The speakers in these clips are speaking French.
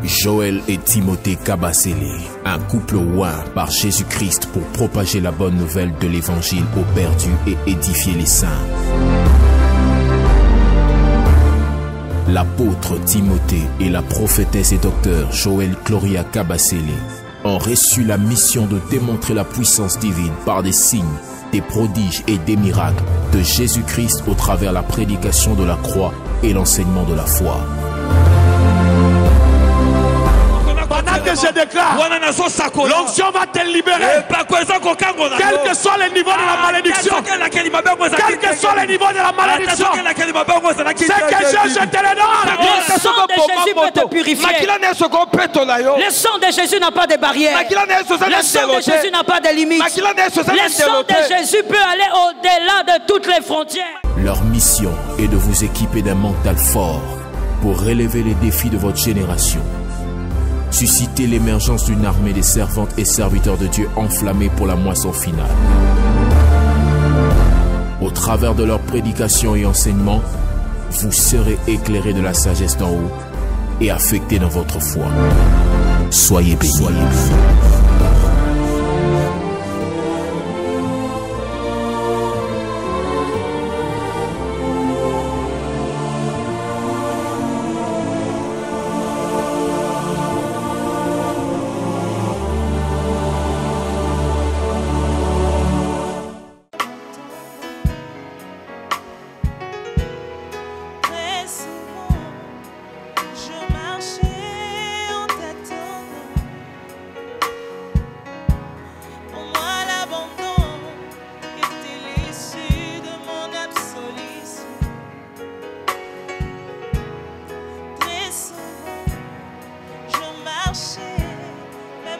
Joël et Timothée Kabasele, un couple oint par Jésus-Christ pour propager la bonne nouvelle de l'évangile aux perdus et édifier les saints. L'apôtre Timothée et la prophétesse et docteur Joël Gloria Kabasele ont reçu la mission de démontrer la puissance divine par des signes, des prodiges et des miracles de Jésus-Christ au travers la prédication de la croix et l'enseignement de la foi. Pendant que je déclare, l'onction va te libérer. Quel que soit le niveau de la malédiction, quel que soit le niveau de la malédiction, c'est que je te le donne. Le sang de Jésus peut te purifier. Le sang de Jésus n'a pas de barrière. Le sang de Jésus n'a pas de limite. Le sang de Jésus peut aller au-delà de toutes les frontières. Leur mission est de vous équiper d'un mental fort pour relever les défis de votre génération. Susciter l'émergence d'une armée des servantes et serviteurs de Dieu enflammés pour la moisson finale. Au travers de leur prédication et enseignement, vous serez éclairés de la sagesse d'en haut et affectés dans votre foi. Soyez bénis. marchais, même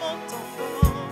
en tombant.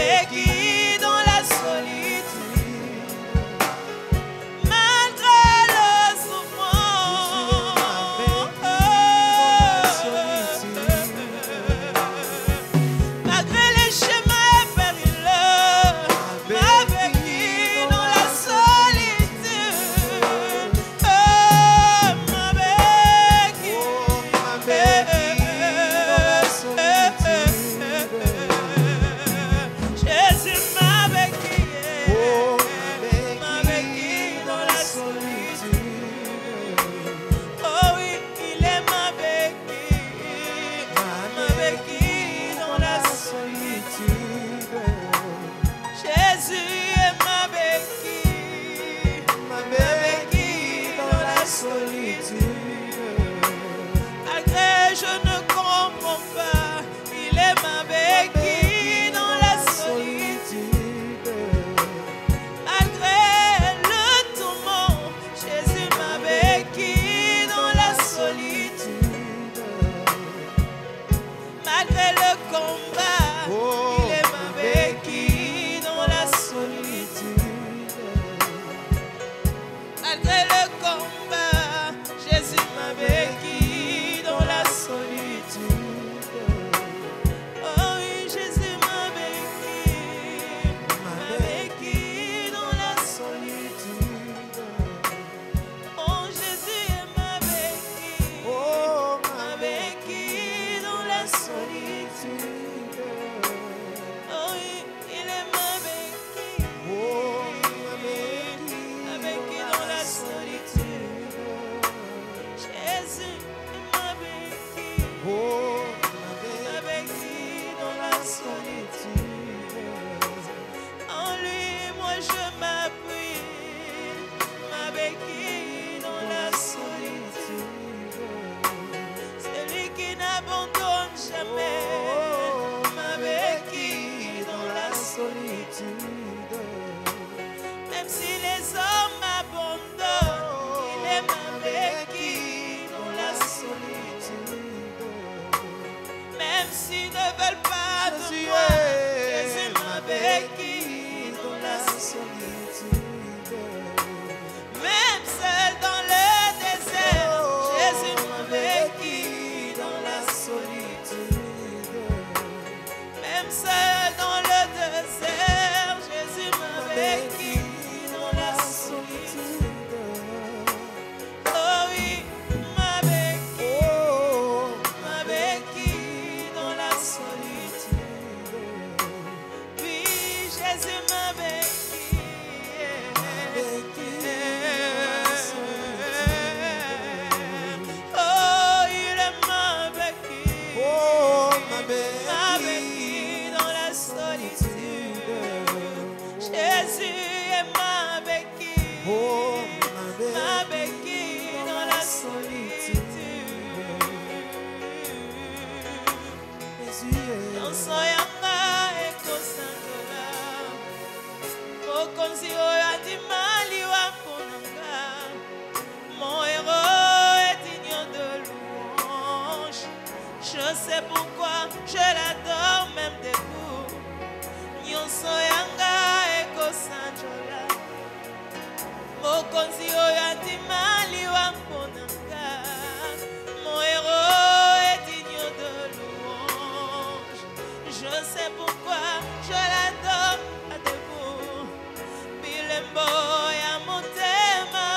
béquille dans la solitude, malgré le souffrance, malgré les chemins périlleux, ma béquille dans la solitude, ma béquille, Jésus ma béquille, ma béquille dans la solitude. Oh oui, il est ma béquille dans la solitude. Jésus est ma béquille dans la solitude. Malgré je ne comprends pas, il est ma béquille dans la solitude. Malgré le tourment, Jésus ma béquille dans la solitude. Malgré le combat, il est ma béquille dans la solitude. Malgré le combat, Jésus ma béquille dans la solitude. Oh oui, Jésus ma béquille dans la solitude. Oh Jésus est ma béquille dans la solitude. Oh oui, il est ma béquille dans la solitude. Jésus est ma béquille dans la solitude. En lui, moi je m'appuie, ma béquille dans la solitude. C'est lui qui n'abandonne jamais, ma béquille dans la solitude. Même si les hommes m'abandonnent, il est ma béquille dans la solitude. Même s'ils ne veulent pas de moi, Jésus ma béquille dans la solitude. Même seul dans le désert, Jésus ma béquille dans la solitude. Même seul dans le désert, Jésus ma béquille dans la solitude. Oh oui, ma béquille dans la solitude. Oui, Jésus ma béquille dans la solitude. Oh, il est ma béquille dans la solitude. Jésus est ma béquille dans la solitude. Nyonso yanga ekosangola, mokonzi oyo andimali wa mponanga. Mon héros est digne de louange. Je sais pourquoi je l'adore même debout. Nyonso yanga ekosangola, mokonzi oyo andimali wa mponanga. Mon héros est digne de louange. Je sais pourquoi je l'adore à debout. Bilembo ya motema,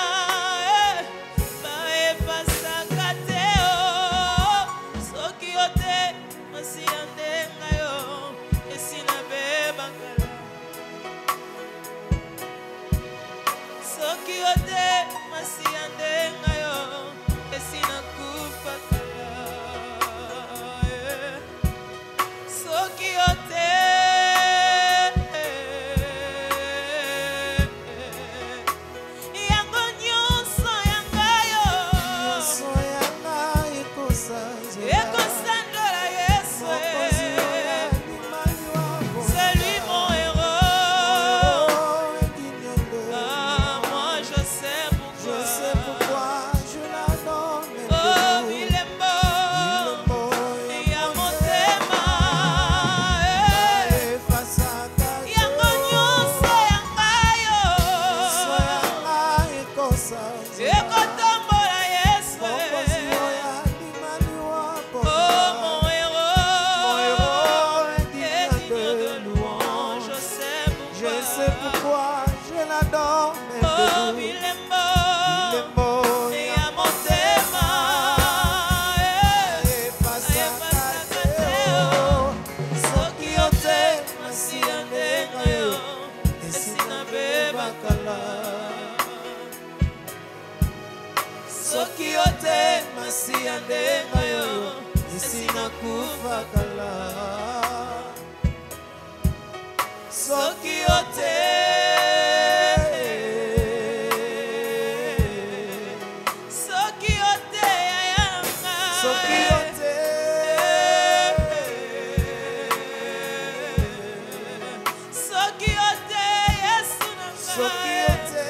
baepasaka te o. Soki yo te, mwasi ya ndenga yo, esi nabebaka. Soki yo te, sais pourquoi je l'adore. Soki ote masiya ndenga yo esina kufa kala. Soki ote ayanga. Soki ote Yesu nanga. Soki ote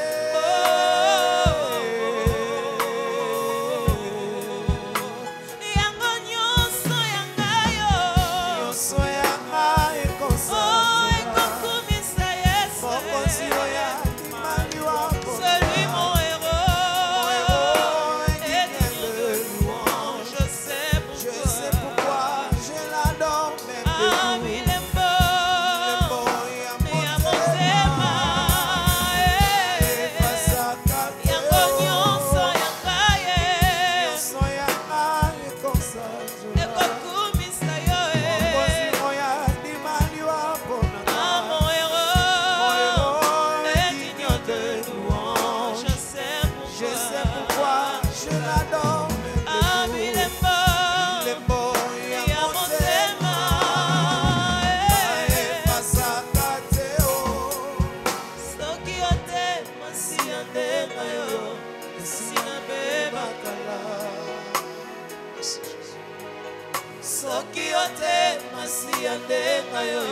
Soki ote masiya ndenga yo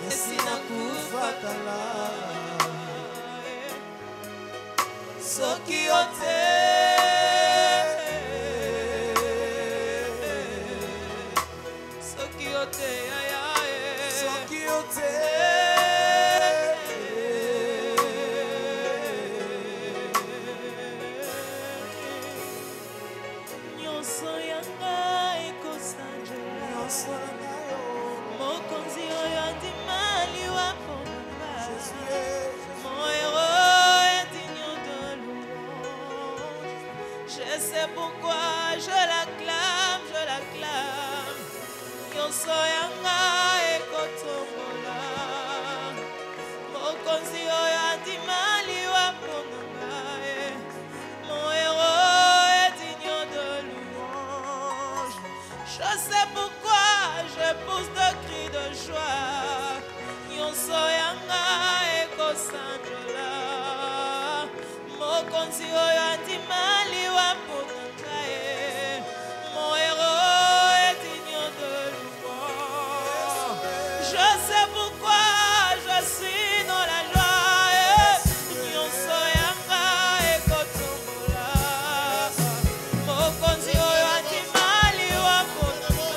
esina kufa kala. Soki ote je sais pourquoi je l'acclame. Nyonso yanga ekotombola. Mokonzi oyo andimali wa ponanga. Mon héros est digne de louange. Je sais pourquoi je pousse de cris de joie. Nyonso yanga ekosanjola. Mokonzi oyo andimali wa ponanga. Mon héros est digne de louange. Je sais pourquoi je suis dans la joie. Nyonso yanga ekotombola. Mokonzi oyo andimali wa ponanga.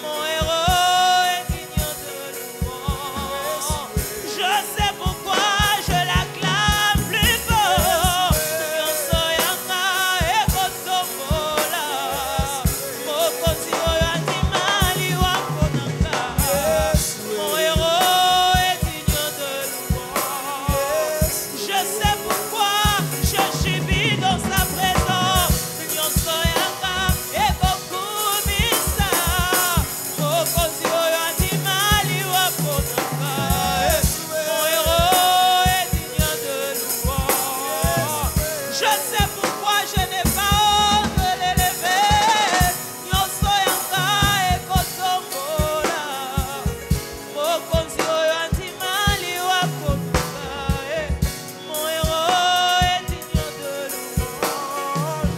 Mon héros est digne de louange. Je sais pourquoi je l'acclame plus fort. Nyonso yanga ekotombola. Mokonzi oyo andimali wa ponanga. Mon héros est digne de louange. Je sais pourquoi je subis dans sa présence. Nyonso yanga ekokumisa. Mokonzi oyo andimali wa ponanga. Mon héros est digne de louange. Je sais pourquoi je n'ai pas honte de l'élever. Nyonso yanga ekotombola. Mokonzi oyo andimali wa ponanga. Mon héros est digne de louange.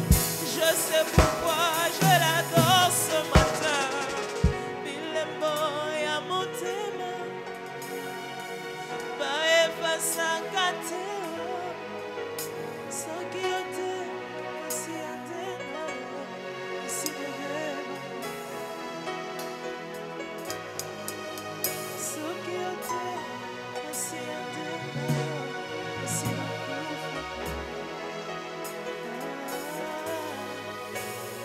Je sais pourquoi je l'adore ce matin. Bilembo ya motema baefasaka te. Soki ote masiya ndenga yo esina beba. Soki ote masiya ndenga yo esina kufa.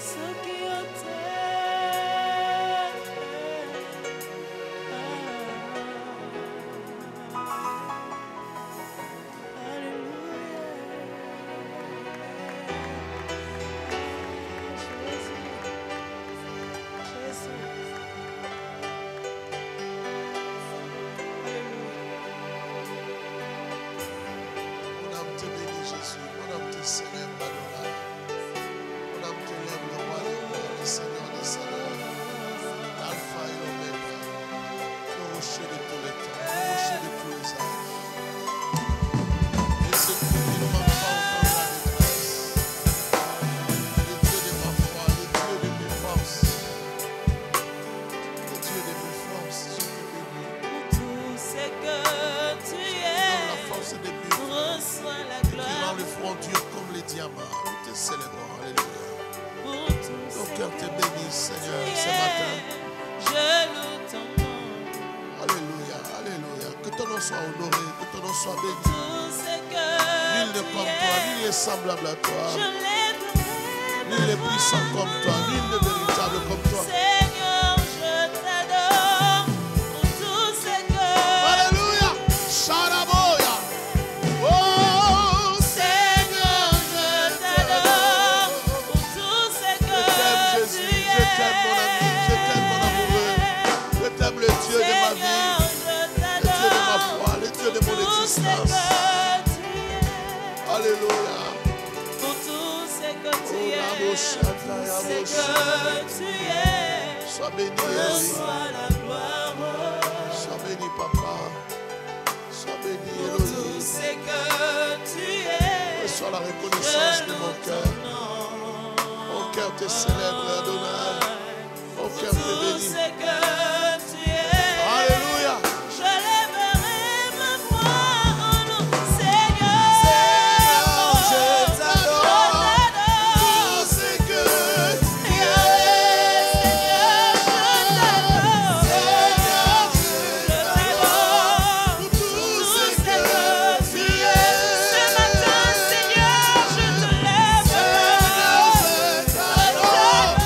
Soki ote ce début. Reçois la Qui gloire. rend le front dur comme les diamants. Nous te célébrons. Alléluia. Nos cœurs te bénissent, Seigneur, ce matin. Je loue ton nom. Alléluia, alléluia. Que ton nom soit honoré, que ton nom soit béni. Tout ce que Nul n'est comme toi, nul n'est semblable à toi. je lèverai Nul n'est puissant comme toi, nul n'est véritable comme toi. Seigneur, je t'adore pour tout ce que Alléluia. Sharaboya. Oh, Seigneur, je t'adore pour tout ce je que t'aime, Jésus. tu Je t'aime, mon ami. Je t'aime, mon amoureux. Je t'aime, le Dieu de ma vie. Le Dieu de ma foi, le Dieu de mon existence. Alléluia. Pour tout ce que tu Oh, es, la bouche, ce que tu es, sois béni, Elohim. reçois la gloire. Sois béni, Papa. Sois béni, Pour tout Elohim. ce que tu es, Reçois la reconnaissance de mon cœur. Mon cœur te célèbre, Adonai. Mon cœur te tout bénit. ce que tu es. Alléluia. Je lèverai ma voix en nous, Seigneur. Je t'adore. Tout ce que tu es. Tout ce que tu es. Ce matin, Seigneur, je te lève. Je t'adore.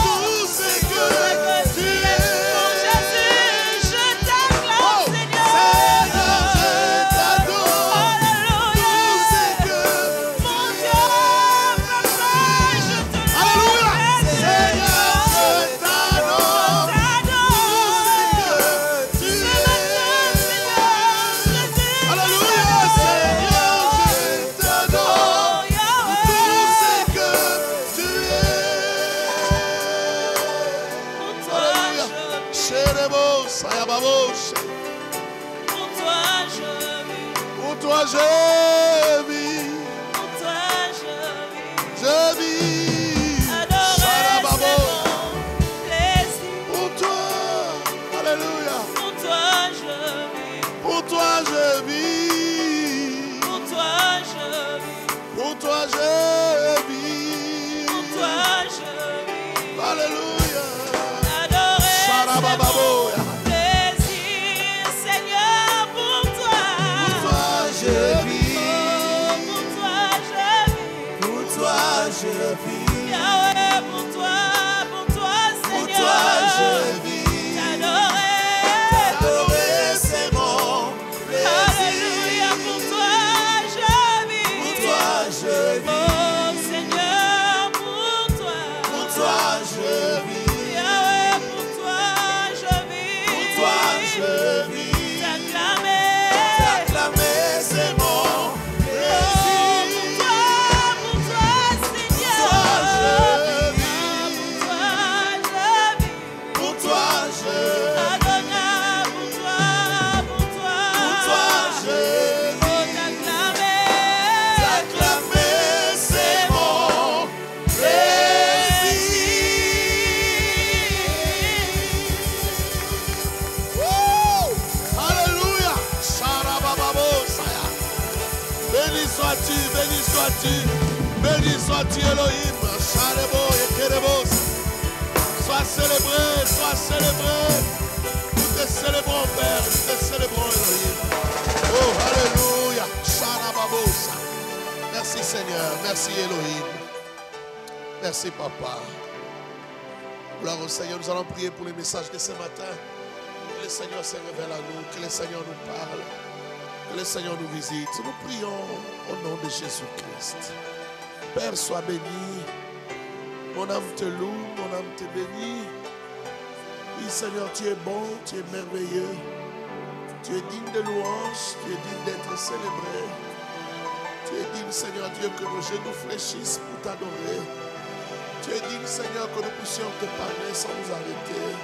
Tout ce que tu es. Pour Jésus, je t'acclame, Oh, Seigneur. Seigneur, je t'adore. Alléluia. Tout ce que Mon tu Dieu, papa, je te lève. Alléluia. Seigneur, je t'adore. Tout ce que tu es. Alléluia. Seigneur, je t'adore. Tout ce que tu es. Alléluia. Sherebo, Sayababo. Pour toi, je vis. Pour toi, je vis. Pour toi, je vis. Je vis. Adorer, c'est Sarababo. mon plaisir. Pour toi. Alléluia. Pour toi, je vis. Pour toi, je vis. Pour toi, je vis. Pour toi, je vis. Pour toi, je vis. Alléluia. Adorer, c'est Sarababo. mon plaisir. Seigneur, pour toi. Pour toi, je vis. Oh, pour toi, je vis. Pour toi, je vis. Yahweh, pour toi, Pour Seigneur. toi, je vis. T'adorer. Adorer, c'est mon Alléluia, plaisir. pour toi, je vis. Pour toi, je vis. Oh, Seigneur, pour toi. Pour toi, je vis. Yahweh, pour toi, je vis. Pour toi, je vis. T'acclamer. T'acclamer, c'est mon plaisir. Pour toi, Seigneur. Pour toi, je vis. Pour toi, je vis. Pour toi, je Adonai, pour toi. Pour toi, je Oh, t'acclamer. t'acclamer, c'est mon plaisir. Wouh! Alléluia! Sharabababo, saya. Béni sois-tu, béni sois-tu, béni sois-tu Elohim. Sharebo et Kerebos. Sois célébré, sois célébré. Nous te célébrons, Père, nous te célébrons, Elohim. Oh, alléluia. Sharababosa. Merci, Seigneur. Merci, Elohim. Merci, Papa. Gloire au Seigneur. Nous allons prier pour le message de ce matin. Que le Seigneur se révèle à nous, que le Seigneur nous parle, que le Seigneur nous visite. Nous prions au nom de Jésus-Christ. Père, sois béni. Mon âme te loue, mon âme te bénit. Oui, Seigneur, tu es bon, tu es merveilleux. Tu es digne de louange, tu es digne d'être célébré. Tu es digne, Seigneur Dieu, que nos genoux fléchissent pour t'adorer. Tu es digne, Seigneur, que nous puissions te parler sans nous arrêter.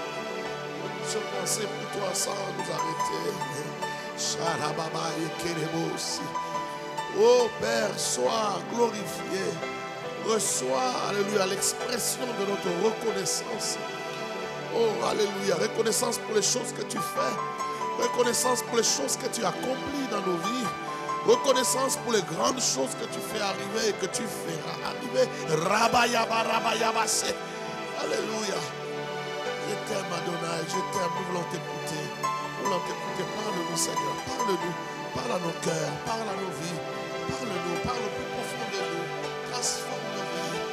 Nous puissions penser pour toi sans nous arrêter. Sharababa et Kerebosi. Oh Père, sois glorifié. Reçois, alléluia, l'expression de notre reconnaissance. Oh, alléluia, reconnaissance pour les choses que tu fais. Reconnaissance pour les choses que tu accomplis dans nos vies. Reconnaissance pour les grandes choses que tu fais arriver et que tu feras arriver. Rabayaba, rabayabase. Alléluia. Je t'aime, Adonai. Je t'aime. Nous voulons t'écouter. Nous voulons t'écouter. Parle-nous, Seigneur. Parle-nous. Parle à nos cœurs. Parle à nos vies. Parle-nous. Parle au plus profond de nous. Transforme nos vies.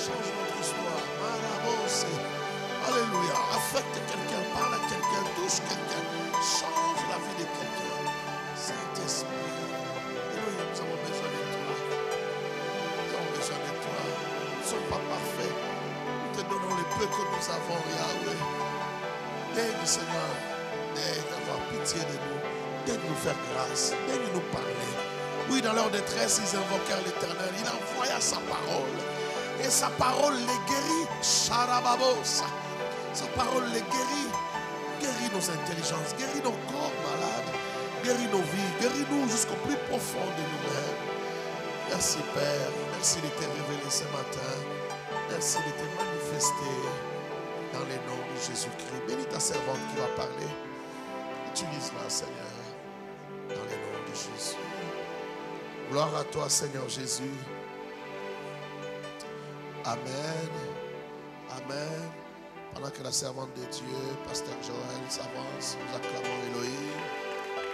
Change notre histoire. Marabose. Alléluia. Affecte quelqu'un. Parle à quelqu'un. Touche quelqu'un. Change la vie de quelqu'un. Saint-Esprit. Alléluia. Nous avons besoin de toi. Nous avons besoin de toi. Nous ne sommes pas parfaits. Nous te donnons les peu que nous avons, Yahweh. Daigne, Seigneur. Daigne avoir pitié de nous. Daigne nous faire grâce. Daigne nous parler. Oui, dans leur détresse, ils invoquèrent l'Éternel. Il envoya sa parole. Et sa parole les guérit. Sharababosa. Sa parole les guérit. Guéris nos intelligences. Guéris nos corps malades. Guéris nos vies. Guéris-nous jusqu'au plus profond de nous-mêmes. Merci, Père. Merci de te révéler ce matin. Merci de te manifester dans les noms de Jésus-Christ. Bénis ta servante qui va parler. Utilise-la, Seigneur, dans les noms de Jésus. Gloire à toi, Seigneur Jésus. Amen. Amen. Pendant que la servante de Dieu, Pasteur Joël, s'avance, nous acclamons Elohim,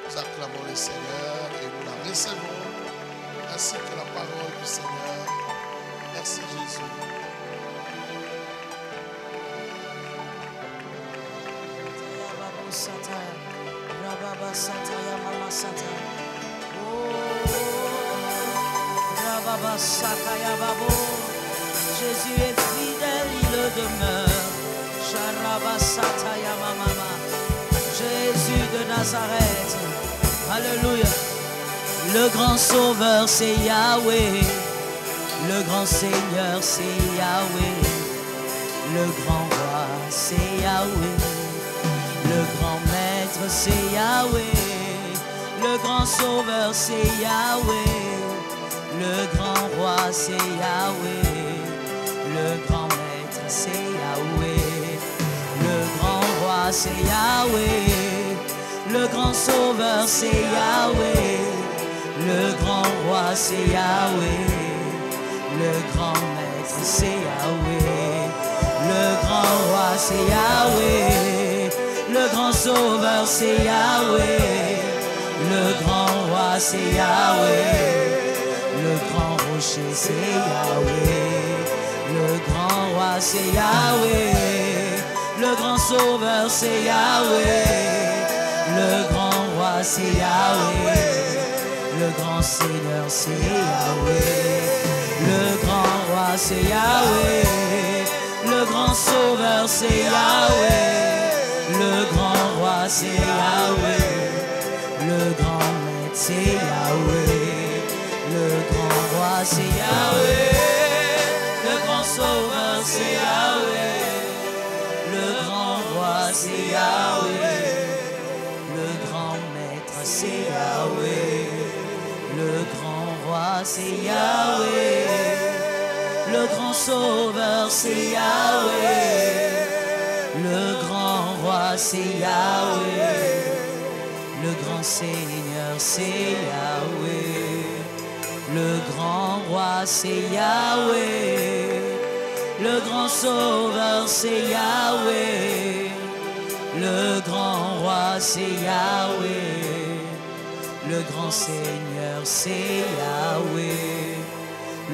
nous acclamons le Seigneur et nous la recevons, ainsi que la parole du Seigneur. Merci Jésus. Jésus est fidèle, il demeure. Jésus de Nazareth, alléluia. Le grand sauveur c'est Yahweh, le grand Seigneur c'est Yahweh, le grand roi c'est Yahweh, le grand maître c'est Yahweh, le grand sauveur c'est Yahweh, le grand roi c'est Yahweh, le grand maître c'est Yahweh, le grand roi c'est Yahweh, le grand sauveur c'est Yahweh, le grand roi c'est Yahweh, le grand maître c'est Yahweh, le grand roi c'est Yahweh, le grand sauveur c'est Yahweh, le grand roi c'est Yahweh, le grand rocher c'est Yahweh, le grand roi c'est Yahweh, le grand sauveur c'est Yahweh, le grand roi c'est Yahweh, le grand Seigneur c'est Yahweh, le grand roi c'est Yahweh, le grand sauveur c'est Yahweh, le grand roi c'est Yahweh, le grand maître c'est Yahweh, le grand roi c'est Yahweh, le grand sauveur c'est Yahweh, le grand roi c'est Yahweh, le grand maître c'est Yahweh, le grand roi c'est Yahweh, le grand sauveur c'est Yahweh, le grand roi c'est Yahweh, le grand Seigneur c'est Yahweh, le grand roi c'est Yahweh, le grand sauveur c'est Yahweh, le grand roi c'est Yahweh, le grand Seigneur c'est Yahweh,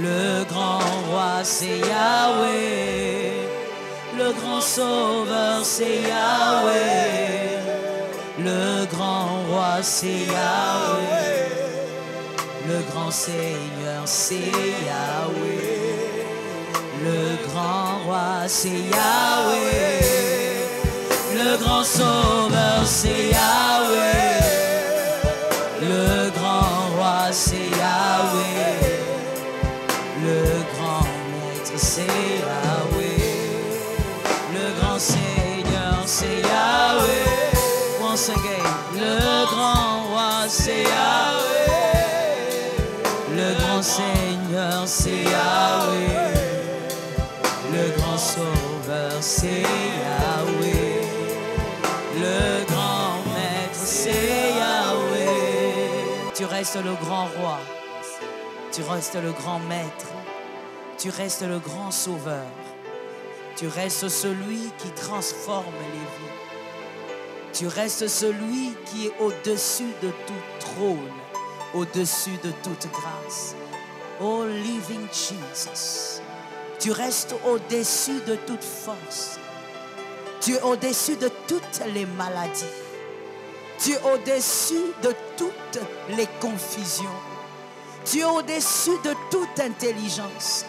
le grand roi c'est Yahweh, le grand sauveur c'est Yahweh, le grand roi c'est Yahweh, le grand Seigneur c'est Yahweh, le grand roi c'est Yahweh, le grand sauveur c'est Yahweh, le grand roi c'est Yahweh, le grand maître c'est Yahweh, le grand Seigneur c'est Yahweh. Once again, le grand roi c'est Yahweh, le grand Seigneur c'est Yahweh, le grand sauveur c'est Yahweh, le grand maître c'est Yahweh. Tu restes le grand roi. Tu restes le grand maître. Tu restes le grand sauveur. Tu restes celui qui transforme les vies. Tu restes celui qui est au-dessus de tout trône, au-dessus de toute grâce. Oh, living Jesus. Tu restes au-dessus de toute force. Tu es au-dessus de toutes les maladies. Tu es au-dessus de toutes les confusions. Tu es au-dessus de toute intelligence.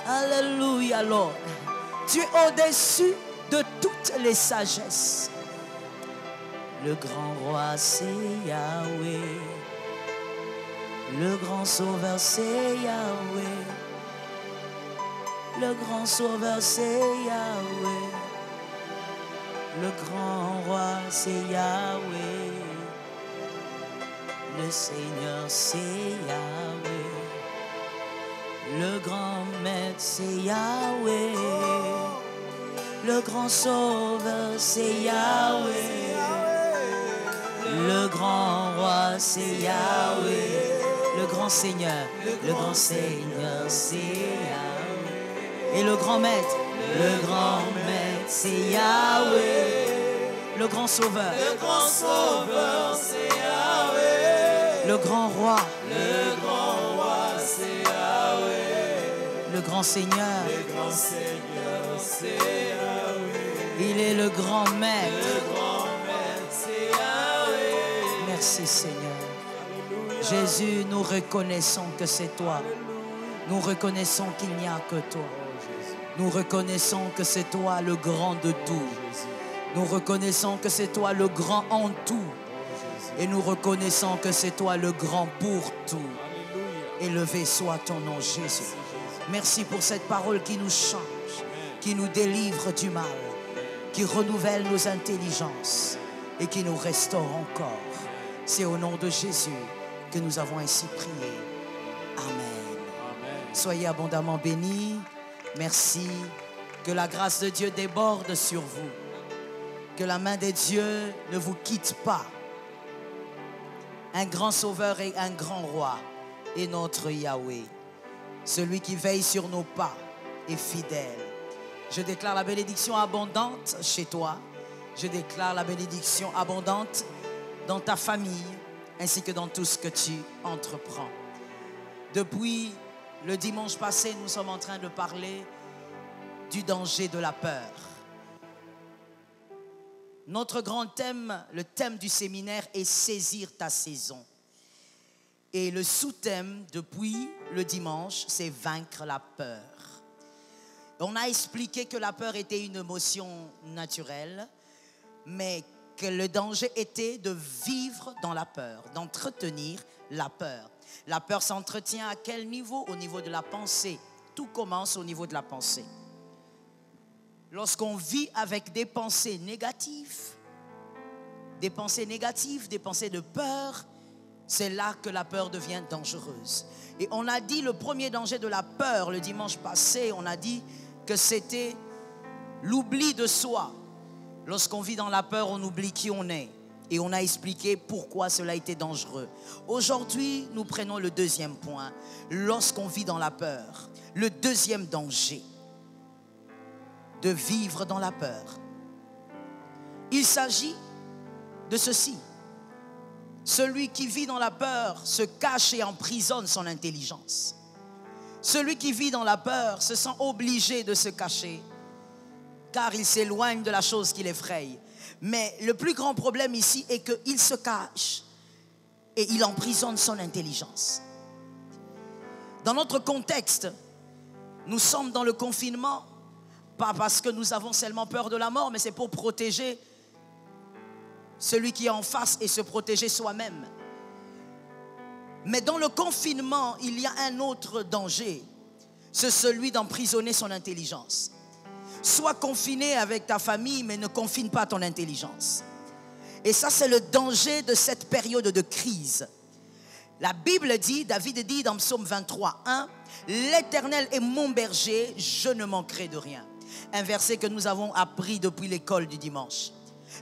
Alléluia, Lord. Tu es au-dessus de toutes les sagesses. Le grand roi, c'est Yahweh. Le grand sauveur, c'est Yahweh. Le grand sauveur, c'est Yahweh. Le grand roi, c'est Yahweh. Le Seigneur, c'est Yahweh. Le grand maître, c'est Yahweh. Le grand sauveur, c'est Yahweh. Le grand roi, c'est Yahweh. Le grand Seigneur, c'est Yahweh. Et le grand maître, c'est Yahweh. Le grand sauveur, c'est Yahweh. Le grand roi, c'est Yahweh. Le grand Seigneur, c'est Yahweh. Il est le grand maître. C'est Yahweh. Merci Seigneur. Alléluia. Jésus, nous reconnaissons que c'est toi. Nous reconnaissons qu'il n'y a que toi. Nous reconnaissons que c'est toi le grand de tout. Nous reconnaissons que c'est toi le grand en tout. Et nous reconnaissons que c'est toi le grand pour tout. Élevé soit ton nom, Jésus. Merci pour cette parole qui nous change, qui nous délivre du mal, qui renouvelle nos intelligences et qui nous restaure encore. C'est au nom de Jésus que nous avons ainsi prié. Amen. Soyez abondamment bénis. Merci. Que la grâce de Dieu déborde sur vous. Que la main de Dieu ne vous quitte pas. Un grand sauveur et un grand roi est notre Yahweh. Celui qui veille sur nos pas est fidèle. Je déclare la bénédiction abondante chez toi. Je déclare la bénédiction abondante dans ta famille ainsi que dans tout ce que tu entreprends. Depuis le dimanche passé, nous sommes en train de parler du danger de la peur. Notre grand thème, le thème du séminaire est saisir ta saison. Et le sous-thème depuis le dimanche, c'est vaincre la peur. On a expliqué que la peur était une émotion naturelle, mais que le danger était de vivre dans la peur, d'entretenir la peur. La peur s'entretient à quel niveau? Au niveau de la pensée. Tout commence au niveau de la pensée. Lorsqu'on vit avec des pensées négatives, des pensées de peur, c'est là que la peur devient dangereuse. Et on a dit le premier danger de la peur le dimanche passé, on a dit que c'était l'oubli de soi. Lorsqu'on vit dans la peur, on oublie qui on est. Et on a expliqué pourquoi cela était dangereux. Aujourd'hui, nous prenons le deuxième point. Lorsqu'on vit dans la peur, le deuxième danger de vivre dans la peur. Il s'agit de ceci. Celui qui vit dans la peur se cache et emprisonne son intelligence. Celui qui vit dans la peur se sent obligé de se cacher car il s'éloigne de la chose qui l'effraie. Mais le plus grand problème ici est qu'il se cache et il emprisonne son intelligence. Dans notre contexte, nous sommes dans le confinement, pas parce que nous avons seulement peur de la mort, mais c'est pour protéger celui qui est en face et se protéger soi-même. Mais dans le confinement, il y a un autre danger, c'est celui d'emprisonner son intelligence. Sois confiné avec ta famille, mais ne confine pas ton intelligence. Et ça, c'est le danger de cette période de crise. La Bible dit, David dit dans Psaume 23, 1, « L'Éternel est mon berger, je ne manquerai de rien. » Un verset que nous avons appris depuis l'école du dimanche.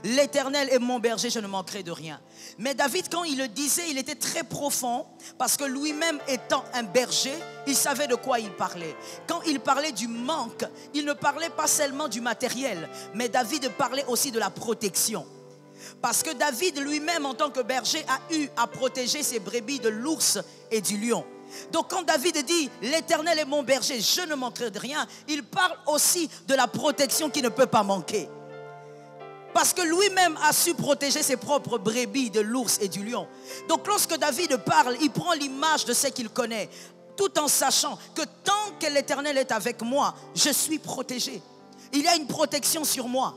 L'Éternel est mon berger, je ne manquerai de rien. Mais David, quand il le disait, il était très profond, parce que lui-même étant un berger, il savait de quoi il parlait. Quand il parlait du manque, il ne parlait pas seulement du matériel, mais David parlait aussi de la protection. Parce que David lui-même, en tant que berger, a eu à protéger ses brebis de l'ours et du lion. Donc quand David dit « L'Éternel est mon berger, je ne manquerai de rien », il parle aussi de la protection qui ne peut pas manquer. Parce que lui-même a su protéger ses propres brebis de l'ours et du lion. Donc lorsque David parle, il prend l'image de ce qu'il connaît, tout en sachant que tant que l'Éternel est avec moi, je suis protégé. Il y a une protection sur moi.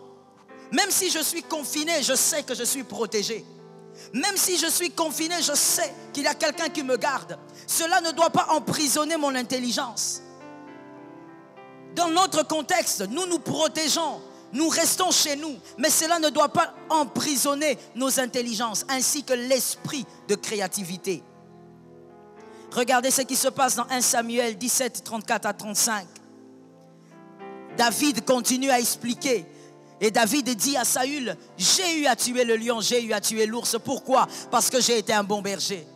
Même si je suis confiné, je sais que je suis protégé. Même si je suis confiné, je sais qu'il y a quelqu'un qui me garde. Cela ne doit pas emprisonner mon intelligence. Dans notre contexte, nous nous protégeons. Nous restons chez nous, mais cela ne doit pas emprisonner nos intelligences, ainsi que l'esprit de créativité. Regardez ce qui se passe dans 1 Samuel 17, 34 à 35. David continue à expliquer. Et David dit à Saül, j'ai eu à tuer le lion, j'ai eu à tuer l'ours. Pourquoi? Parce que j'ai été un bon berger.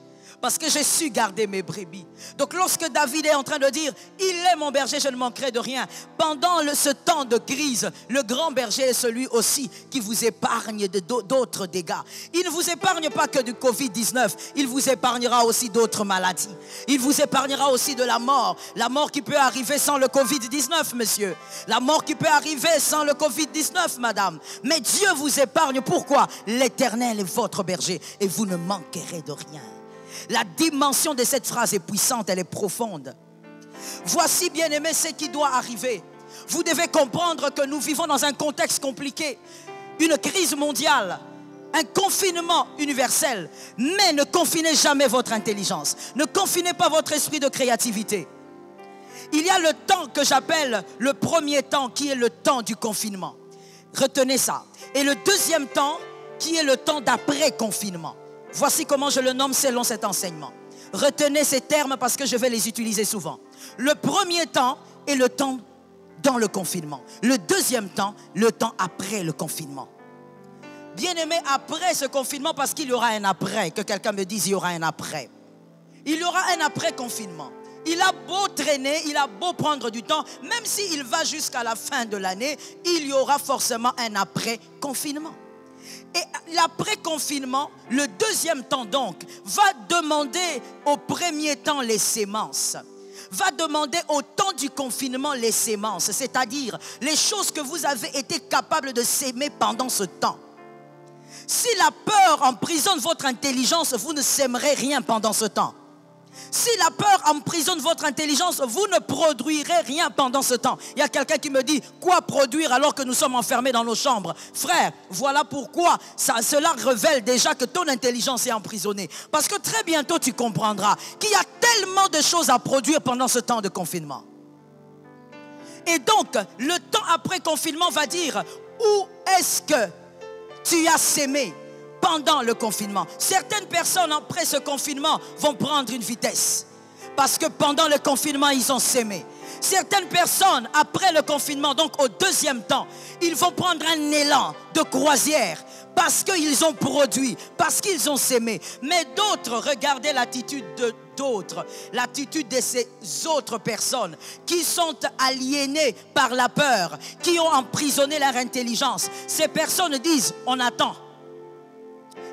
Parce que j'ai su garder mes brebis. Donc lorsque David est en train de dire, il est mon berger, je ne manquerai de rien. Pendant ce temps de crise, le grand berger est celui aussi qui vous épargne d'autres dégâts. Il ne vous épargne pas que du Covid-19, il vous épargnera aussi d'autres maladies. Il vous épargnera aussi de la mort qui peut arriver sans le Covid-19, monsieur. La mort qui peut arriver sans le Covid-19, madame. Mais Dieu vous épargne. Pourquoi? L'Éternel est votre berger et vous ne manquerez de rien. La dimension de cette phrase est puissante, elle est profonde. Voici, bien-aimés, ce qui doit arriver. Vous devez comprendre que nous vivons dans un contexte compliqué, une crise mondiale, un confinement universel. Mais ne confinez jamais votre intelligence. Ne confinez pas votre esprit de créativité. Il y a le temps que j'appelle le premier temps, qui est le temps du confinement. Retenez ça. Et le deuxième temps, qui est le temps d'après-confinement. Voici comment je le nomme selon cet enseignement. Retenez ces termes parce que je vais les utiliser souvent. Le premier temps est le temps dans le confinement. Le deuxième temps, le temps après le confinement. Bien-aimé, après ce confinement, parce qu'il y aura un après, que quelqu'un me dise il y aura un après. Il y aura un après-confinement. Il a beau traîner, il a beau prendre du temps, même s'il va jusqu'à la fin de l'année, il y aura forcément un après-confinement. Et l'après-confinement, le deuxième temps donc, va demander au premier temps les sémences. Va demander au temps du confinement les sémences, c'est-à-dire les choses que vous avez été capable de s'aimer pendant ce temps. Si la peur emprisonne votre intelligence, vous ne sèmerez rien pendant ce temps. Si la peur emprisonne votre intelligence, vous ne produirez rien pendant ce temps. Il y a quelqu'un qui me dit, quoi produire alors que nous sommes enfermés dans nos chambres? Frère, voilà pourquoi cela révèle déjà que ton intelligence est emprisonnée. Parce que très bientôt tu comprendras qu'il y a tellement de choses à produire pendant ce temps de confinement. Et donc, le temps après confinement va dire, où est-ce que tu as sémé pendant le confinement? Certaines personnes après ce confinement vont prendre une vitesse parce que pendant le confinement ils ont sémé. Certaines personnes après le confinement, donc au deuxième temps, ils vont prendre un élan de croisière parce qu'ils ont produit, parce qu'ils ont sémé. Mais d'autres, regardez l'attitude d'autres, l'attitude de ces autres personnes qui sont aliénées par la peur, qui ont emprisonné leur intelligence. Ces personnes disent, on attend.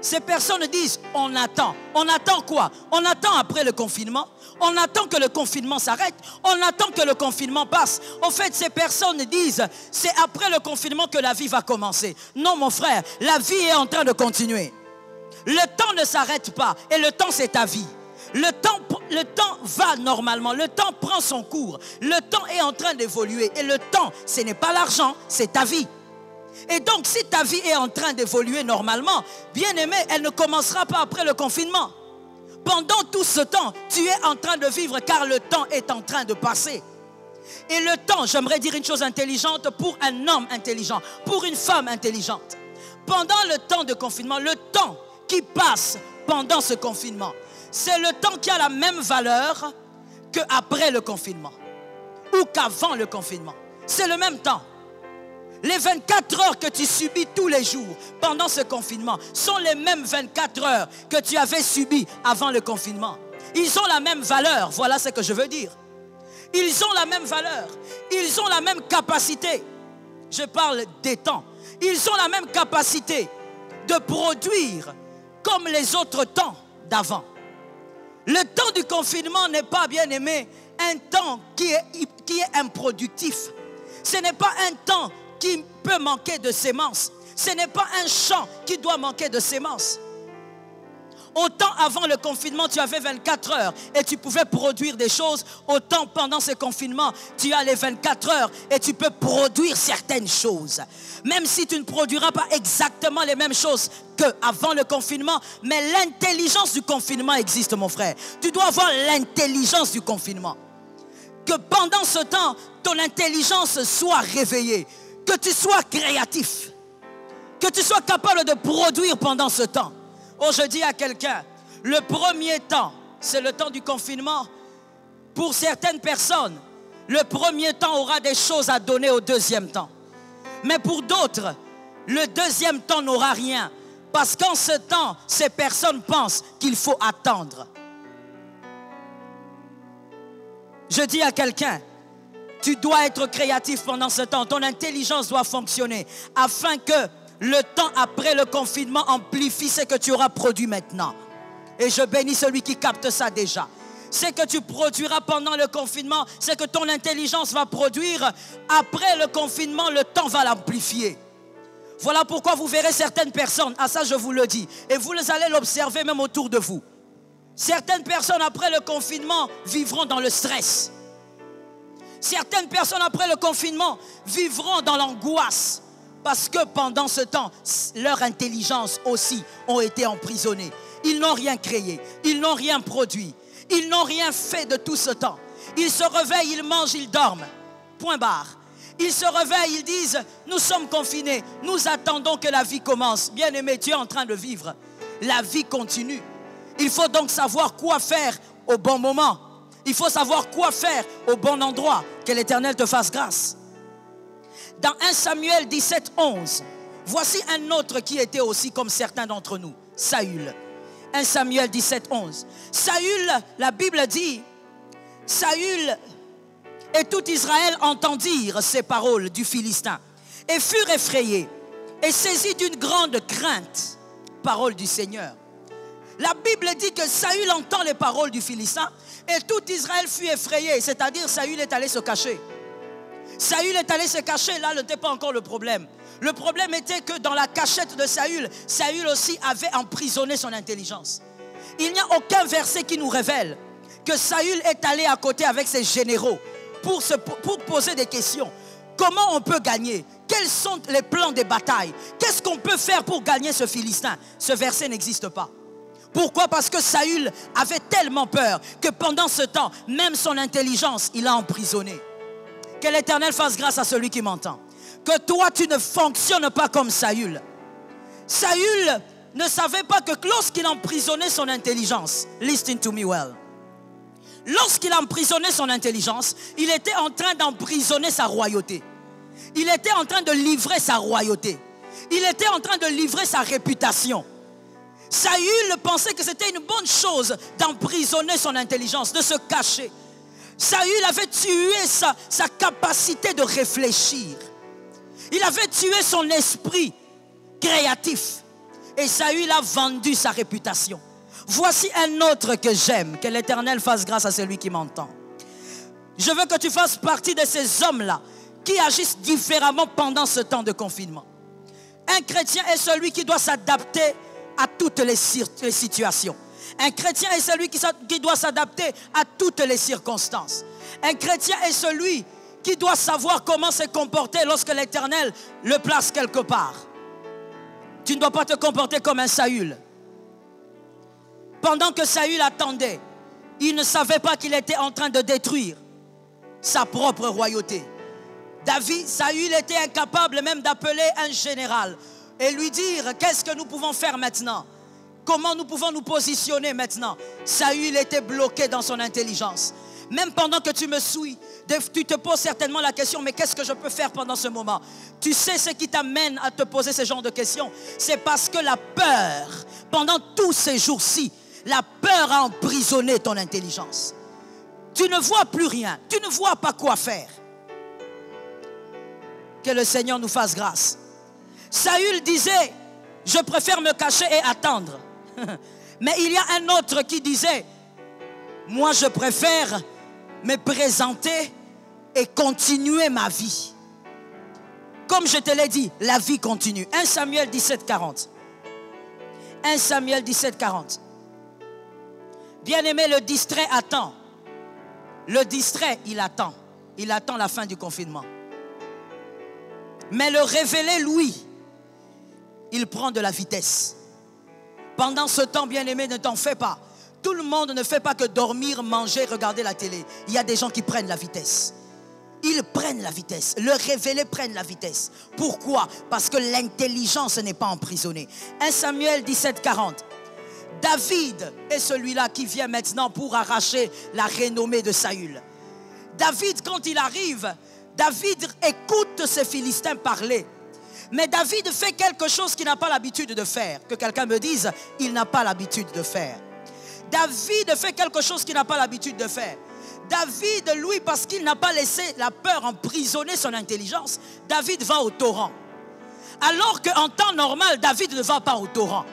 Ces personnes disent, on attend. On attend quoi? On attend après le confinement. On attend que le confinement s'arrête. On attend que le confinement passe. En fait, ces personnes disent, c'est après le confinement que la vie va commencer. Non, mon frère, la vie est en train de continuer. Le temps ne s'arrête pas. Et le temps, c'est ta vie. Le temps va normalement. Le temps prend son cours. Le temps est en train d'évoluer. Et le temps, ce n'est pas l'argent, c'est ta vie. Et donc, si ta vie est en train d'évoluer normalement, bien aimé, elle ne commencera pas après le confinement. Pendant tout ce temps, tu es en train de vivre car le temps est en train de passer. Et le temps, j'aimerais dire une chose intelligente pour un homme intelligent, pour une femme intelligente. Pendant le temps de confinement, le temps qui passe pendant ce confinement, c'est le temps qui a la même valeur qu'après le confinement ou qu'avant le confinement. C'est le même temps. Les 24 heures que tu subis tous les jours pendant ce confinement sont les mêmes 24 heures que tu avais subies avant le confinement. Ils ont la même valeur, voilà ce que je veux dire. Ils ont la même valeur, ils ont la même capacité. Je parle des temps. Ils ont la même capacité de produire comme les autres temps d'avant. Le temps du confinement n'est pas, bien aimé, un temps qui est improductif. Ce n'est pas un temps qui peut manquer de semences. Ce n'est pas un champ qui doit manquer de semences. Autant avant le confinement, tu avais 24 heures et tu pouvais produire des choses. Autant pendant ce confinement, tu as les 24 heures et tu peux produire certaines choses. Même si tu ne produiras pas exactement les mêmes choses qu'avant le confinement, mais l'intelligence du confinement existe, mon frère. Tu dois avoir l'intelligence du confinement. Que pendant ce temps, ton intelligence soit réveillée. Que tu sois créatif. Que tu sois capable de produire pendant ce temps. Oh, je dis à quelqu'un, le premier temps, c'est le temps du confinement. Pour certaines personnes, le premier temps aura des choses à donner au deuxième temps. Mais pour d'autres, le deuxième temps n'aura rien. Parce qu'en ce temps, ces personnes pensent qu'il faut attendre. Je dis à quelqu'un, tu dois être créatif pendant ce temps. Ton intelligence doit fonctionner afin que le temps après le confinement amplifie ce que tu auras produit maintenant. Et je bénis celui qui capte ça déjà. Ce que tu produiras pendant le confinement, c'est que ton intelligence va produire. Après le confinement, le temps va l'amplifier. Voilà pourquoi vous verrez certaines personnes, à ça je vous le dis, et vous allez l'observer même autour de vous. Certaines personnes après le confinement vivront dans le stress. Certaines personnes après le confinement vivront dans l'angoisse. Parce que pendant ce temps, leur intelligence aussi ont été emprisonnées. Ils n'ont rien créé, ils n'ont rien produit, ils n'ont rien fait de tout ce temps. Ils se réveillent, ils mangent, ils dorment. Point barre. Ils se réveillent, ils disent, nous sommes confinés, nous attendons que la vie commence. Bien-aimé, tu es en train de vivre. La vie continue. Il faut donc savoir quoi faire au bon moment. Il faut savoir quoi faire au bon endroit. Que l'Éternel te fasse grâce. Dans 1 Samuel 17, 11, voici un autre qui était aussi comme certains d'entre nous, Saül. 1 Samuel 17, 11. Saül, la Bible dit, Saül et tout Israël entendirent ces paroles du Philistin et furent effrayés et saisis d'une grande crainte. Parole du Seigneur. La Bible dit que Saül entend les paroles du Philistin et tout Israël fut effrayé, c'est-à-dire Saül est allé se cacher. Saül est allé se cacher, là n'était pas encore le problème. Le problème était que dans la cachette de Saül, Saül aussi avait emprisonné son intelligence. Il n'y a aucun verset qui nous révèle que Saül est allé à côté avec ses généraux pour poser des questions. Comment on peut gagner? Quels sont les plans des batailles? Qu'est-ce qu'on peut faire pour gagner ce Philistin? Ce verset n'existe pas. Pourquoi? Parce que Saül avait tellement peur que pendant ce temps, même son intelligence, il a emprisonné. Que l'Éternel fasse grâce à celui qui m'entend. Que toi, tu ne fonctionnes pas comme Saül. Saül ne savait pas que lorsqu'il emprisonnait son intelligence, listen to me well. Lorsqu'il emprisonnait son intelligence, il était en train d'emprisonner sa royauté. Il était en train de livrer sa royauté. Il était en train de livrer sa réputation. Saül pensait que c'était une bonne chose d'emprisonner son intelligence, de se cacher. Saül avait tué sa capacité de réfléchir. Il avait tué son esprit créatif. Et Saül a vendu sa réputation. Voici un autre que j'aime. Que l'Éternel fasse grâce à celui qui m'entend. Je veux que tu fasses partie de ces hommes-là qui agissent différemment pendant ce temps de confinement. Un chrétien est celui qui doit s'adapter à toutes les situations. Un chrétien est celui qui doit s'adapter à toutes les circonstances. Un chrétien est celui qui doit savoir comment se comporter lorsque l'Éternel le place quelque part. Tu ne dois pas te comporter comme un Saül. Pendant que Saül attendait, il ne savait pas qu'il était en train de détruire sa propre royauté. Saül était incapable même d'appeler un général et lui dire qu'est-ce que nous pouvons faire maintenant? Comment nous pouvons nous positionner maintenant? Saül était bloqué dans son intelligence. Même pendant que tu me suis, tu te poses certainement la question, mais qu'est-ce que je peux faire pendant ce moment? Tu sais ce qui t'amène à te poser ce genre de questions? C'est parce que la peur, pendant tous ces jours-ci, la peur a emprisonné ton intelligence. Tu ne vois plus rien, tu ne vois pas quoi faire. Que le Seigneur nous fasse grâce. Saül disait, je préfère me cacher et attendre. Mais il y a un autre qui disait, moi je préfère me présenter et continuer ma vie. Comme je te l'ai dit, la vie continue. 1 Samuel 17, 40. 1 Samuel 17, 40. Bien-aimé, le distrait attend. Le distrait, il attend. Il attend la fin du confinement. Mais le révélé, lui, il prend de la vitesse. Pendant ce temps, bien-aimé, ne t'en fais pas. Tout le monde ne fait pas que dormir, manger, regarder la télé. Il y a des gens qui prennent la vitesse. Ils prennent la vitesse. Le révélé prenne la vitesse. Pourquoi? Parce que l'intelligence n'est pas emprisonnée. 1 Samuel 17, 40. David est celui-là qui vient maintenant pour arracher la renommée de Saül. David, quand il arrive, David écoute ces Philistins parler. Mais David fait quelque chose qu'il n'a pas l'habitude de faire. Que quelqu'un me dise, il n'a pas l'habitude de faire. David fait quelque chose qu'il n'a pas l'habitude de faire. David, lui, parce qu'il n'a pas laissé la peur emprisonner son intelligence, David va au torrent. Alors qu'en temps normal, David ne va pas au torrent.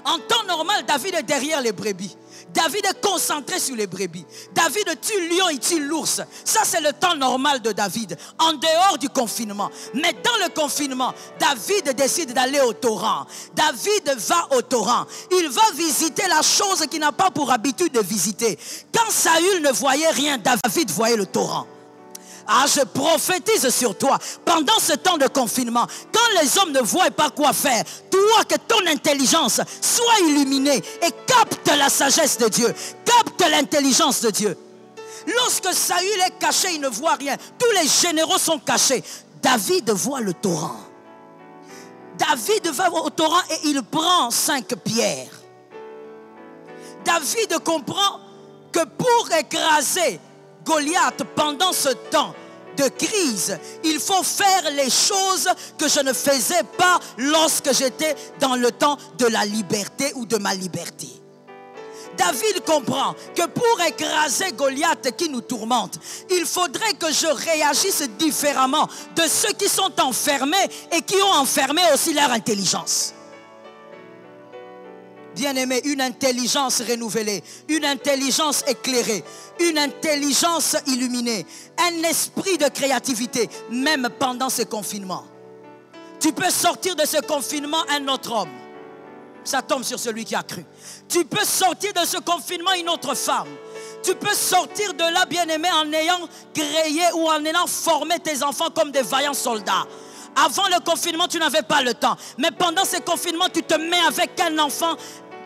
En temps normal, David est derrière les brebis. David est concentré sur les brebis. David tue le lion, il tue l'ours. Ça, c'est le temps normal de David, en dehors du confinement. Mais dans le confinement, David décide d'aller au torrent. David va au torrent. Il va visiter la chose qu'il n'a pas pour habitude de visiter. Quand Saül ne voyait rien, David voyait le torrent. Ah, je prophétise sur toi. Pendant ce temps de confinement, quand les hommes ne voient pas quoi faire, toi, que ton intelligence soit illuminée et capte la sagesse de Dieu, capte l'intelligence de Dieu. Lorsque Saül est caché, il ne voit rien. Tous les généraux sont cachés. David voit le torrent. David va au torrent et il prend 5 pierres. David comprend que pour écraser Goliath, pendant ce temps de crise, il faut faire les choses que je ne faisais pas lorsque j'étais dans le temps de la liberté ou de ma liberté. David comprend que pour écraser Goliath qui nous tourmente, il faudrait que je réagisse différemment de ceux qui sont enfermés et qui ont enfermé aussi leur intelligence. Bien-aimé, une intelligence renouvelée, une intelligence éclairée, une intelligence illuminée, un esprit de créativité, même pendant ce confinement. Tu peux sortir de ce confinement un autre homme. Ça tombe sur celui qui a cru. Tu peux sortir de ce confinement une autre femme. Tu peux sortir de là, bien-aimé, en ayant créé ou en ayant formé tes enfants comme des vaillants soldats. Avant le confinement, tu n'avais pas le temps. Mais pendant ce confinement, tu te mets avec un enfant.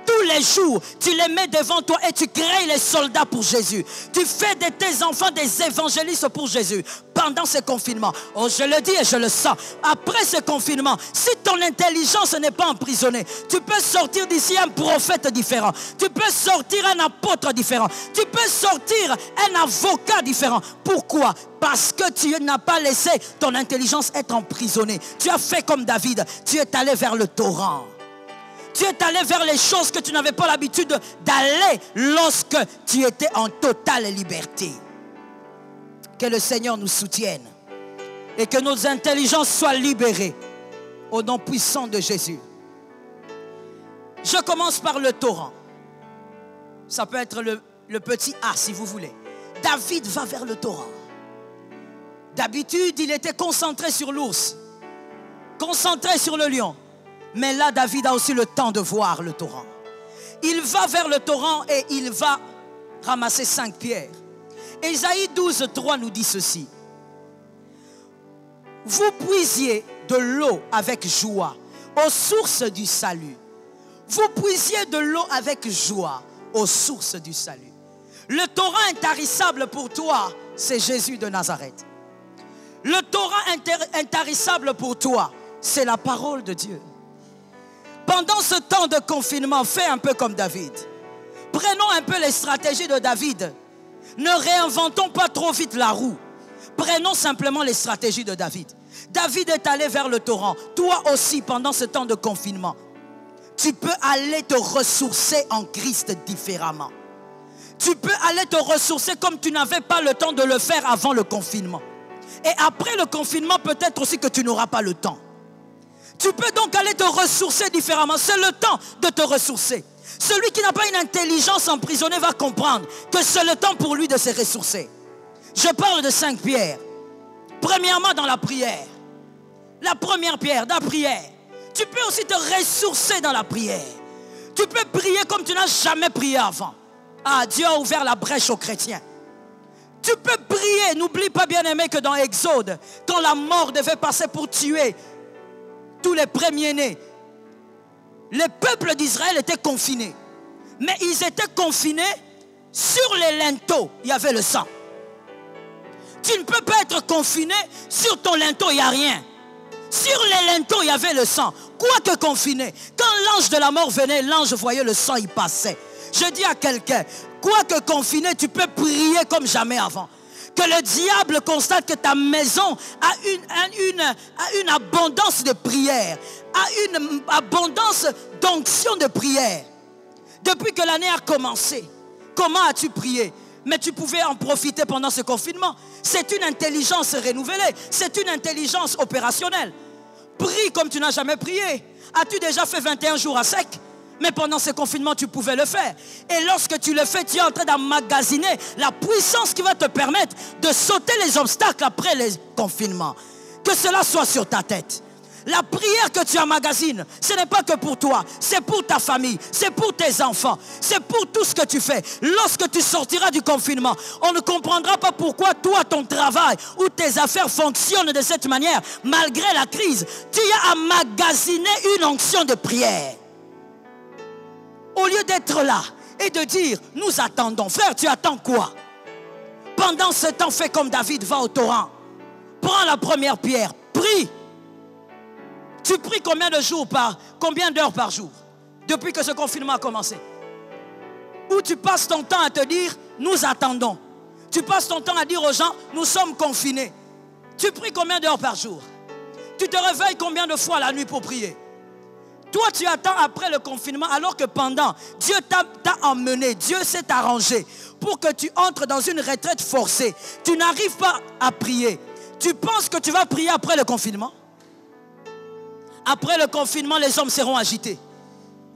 Tous les jours, tu les mets devant toi et tu crées les soldats pour Jésus. Tu fais de tes enfants des évangélistes pour Jésus. Pendant ce confinement, oh, je le dis et je le sens. Après ce confinement, si ton intelligence n'est pas emprisonnée, tu peux sortir d'ici un prophète différent. Tu peux sortir un apôtre différent. Tu peux sortir un avocat différent. Pourquoi? Parce que tu n'as pas laissé ton intelligence être emprisonnée. Tu as fait comme David. Tu es allé vers le torrent. Tu es allé vers les choses que tu n'avais pas l'habitude d'aller lorsque tu étais en totale liberté. Que le Seigneur nous soutienne et que nos intelligences soient libérées au nom puissant de Jésus. Je commence par le torrent. Ça peut être le petit A si vous voulez. David va vers le torrent. D'habitude, il était concentré sur l'ours, concentré sur le lion. Mais là, David a aussi le temps de voir le torrent. Il va vers le torrent et il va ramasser 5 pierres. Ésaïe 12, 3 nous dit ceci. Vous puisiez de l'eau avec joie aux sources du salut. Vous puisiez de l'eau avec joie aux sources du salut. Le torrent intarissable pour toi, c'est Jésus de Nazareth. Le torrent intarissable pour toi, c'est la parole de Dieu. Pendant ce temps de confinement, fais un peu comme David. Prenons un peu les stratégies de David. Ne réinventons pas trop vite la roue. Prenons simplement les stratégies de David. David est allé vers le torrent. Toi aussi, pendant ce temps de confinement, tu peux aller te ressourcer en Christ différemment. Tu peux aller te ressourcer comme tu n'avais pas le temps de le faire avant le confinement. Et après le confinement, peut-être aussi que tu n'auras pas le temps. Tu peux donc aller te ressourcer différemment. C'est le temps de te ressourcer. Celui qui n'a pas une intelligence emprisonnée va comprendre que c'est le temps pour lui de se ressourcer. Je parle de 5 pierres. Premièrement, dans la prière. La première pierre, dans la prière. Tu peux aussi te ressourcer dans la prière. Tu peux prier comme tu n'as jamais prié avant. Ah, Dieu a ouvert la brèche aux chrétiens. Tu peux prier. N'oublie pas, bien-aimé, que dans Exode, quand la mort devait passer pour tuer tous les premiers-nés, les peuples d'Israël étaient confinés. Mais ils étaient confinés sur les linteaux. Il y avait le sang. Tu ne peux pas être confiné sur ton linteau, il n'y a rien. Sur les linteaux, il y avait le sang. Quoique confiné, quand l'ange de la mort venait, l'ange voyait le sang, il passait. Je dis à quelqu'un, quoique confiné, tu peux prier comme jamais avant. Que le diable constate que ta maison a une abondance de prière, a une abondance d'onction de prière. Depuis que l'année a commencé, comment as-tu prié? Mais tu pouvais en profiter pendant ce confinement. C'est une intelligence renouvelée. C'est une intelligence opérationnelle. Prie comme tu n'as jamais prié. As-tu déjà fait 21 jours à sec? Mais pendant ce confinement, tu pouvais le faire. Et lorsque tu le fais, tu es en train d'emmagasiner la puissance qui va te permettre de sauter les obstacles après les confinements. Que cela soit sur ta tête. La prière que tu emmagasines, ce n'est pas que pour toi, c'est pour ta famille, c'est pour tes enfants, c'est pour tout ce que tu fais. Lorsque tu sortiras du confinement, on ne comprendra pas pourquoi toi, ton travail ou tes affaires fonctionnent de cette manière, malgré la crise. Tu as emmagasiné une onction de prière. Au lieu d'être là et de dire, nous attendons. Frère, tu attends quoi? Pendant ce temps, fais comme David, va au torrent. Prends la première pierre, prie. Tu pries combien d'heures par jour depuis que ce confinement a commencé? Ou tu passes ton temps à te dire, nous attendons. Tu passes ton temps à dire aux gens, nous sommes confinés. Tu pries combien d'heures par jour? Tu te réveilles combien de fois la nuit pour prier? Toi, tu attends après le confinement alors que pendant, Dieu t'a emmené, Dieu s'est arrangé pour que tu entres dans une retraite forcée. Tu n'arrives pas à prier. Tu penses que tu vas prier après le confinement? Après le confinement, les hommes seront agités.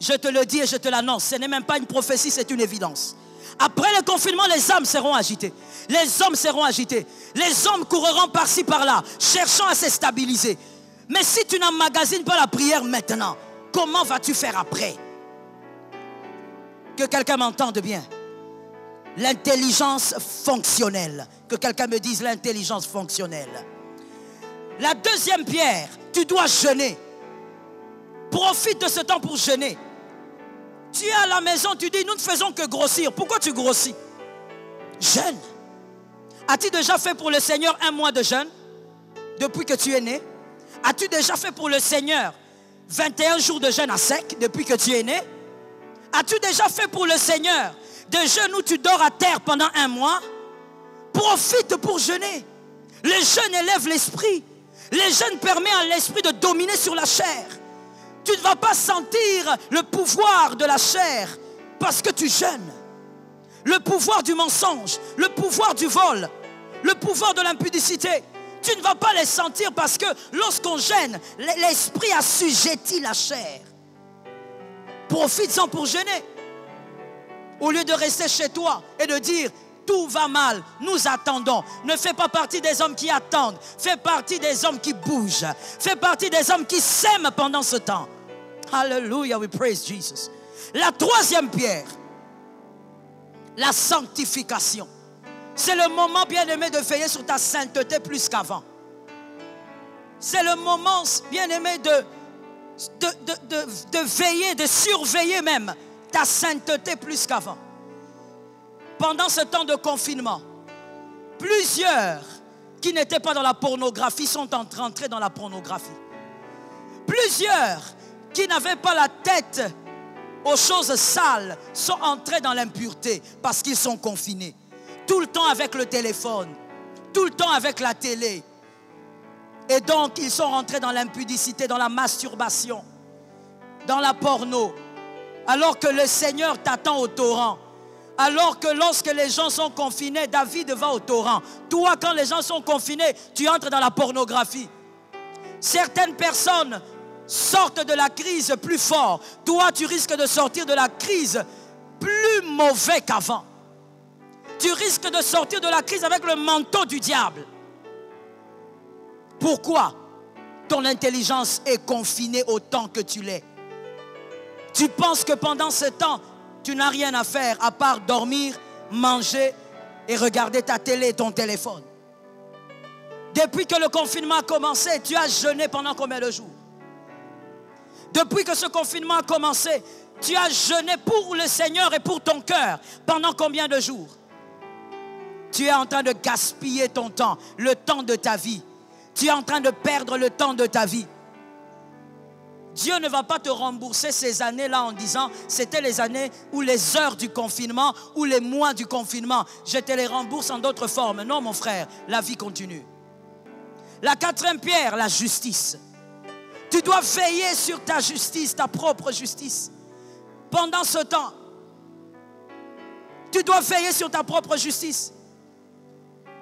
Je te le dis et je te l'annonce. Ce n'est même pas une prophétie, c'est une évidence. Après le confinement, les âmes seront agitées. Les hommes seront agités. Les hommes courront par-ci, par-là, cherchant à se stabiliser. Mais si tu n'emmagasines pas la prière maintenant, comment vas-tu faire après? Que quelqu'un m'entende bien. L'intelligence fonctionnelle. Que quelqu'un me dise l'intelligence fonctionnelle. La deuxième pierre, tu dois jeûner. Profite de ce temps pour jeûner. Tu es à la maison, tu dis, nous ne faisons que grossir. Pourquoi tu grossis? Jeûne. As-tu déjà fait pour le Seigneur 1 mois de jeûne depuis que tu es né? As-tu déjà fait pour le Seigneur 21 jours de jeûne à sec depuis que tu es né? As-tu déjà fait pour le Seigneur des jeûnes où tu dors à terre pendant 1 mois? Profite pour jeûner. Le jeûne élève l'esprit. Le jeûne permet à l'esprit de dominer sur la chair. Tu ne vas pas sentir le pouvoir de la chair parce que tu jeûnes. Le pouvoir du mensonge, le pouvoir du vol, le pouvoir de l'impudicité. Tu ne vas pas les sentir parce que lorsqu'on jeûne, l'esprit assujettit la chair. Profite-en pour jeûner. Au lieu de rester chez toi et de dire tout va mal, nous attendons. Ne fais pas partie des hommes qui attendent. Fais partie des hommes qui bougent. Fais partie des hommes qui s'aiment pendant ce temps. Hallelujah, we praise Jesus. La troisième pierre, la sanctification. C'est le moment, bien-aimé, de veiller sur ta sainteté plus qu'avant. C'est le moment, bien-aimé, de veiller, de surveiller même ta sainteté plus qu'avant. Pendant ce temps de confinement, plusieurs qui n'étaient pas dans la pornographie sont entrés dans la pornographie. Plusieurs qui n'avaient pas la tête aux choses sales sont entrés dans l'impureté parce qu'ils sont confinés. tout le temps avec le téléphone, tout le temps avec la télé. Et donc, ils sont rentrés dans l'impudicité, dans la masturbation, dans la porno. Alors que le Seigneur t'attend au torrent. Alors que lorsque les gens sont confinés, David va au torrent. Toi, quand les gens sont confinés, tu entres dans la pornographie. Certaines personnes sortent de la crise plus fort. Toi, tu risques de sortir de la crise plus mauvais qu'avant. Tu risques de sortir de la crise avec le manteau du diable. Pourquoi? Ton intelligence est confinée autant que tu l'es. Tu penses que pendant ce temps, tu n'as rien à faire à part dormir, manger et regarder ta télé et ton téléphone. Depuis que le confinement a commencé, tu as jeûné pendant combien de jours? Depuis que ce confinement a commencé, tu as jeûné pour le Seigneur et pour ton cœur pendant combien de jours? Tu es en train de gaspiller ton temps, le temps de ta vie. Tu es en train de perdre le temps de ta vie. Dieu ne va pas te rembourser ces années-là en disant c'était les années ou les heures du confinement ou les mois du confinement. Je te les rembourse en d'autres formes. Non, mon frère, la vie continue. La quatrième pierre, la justice. Tu dois veiller sur ta justice, ta propre justice. Pendant ce temps, tu dois veiller sur ta propre justice.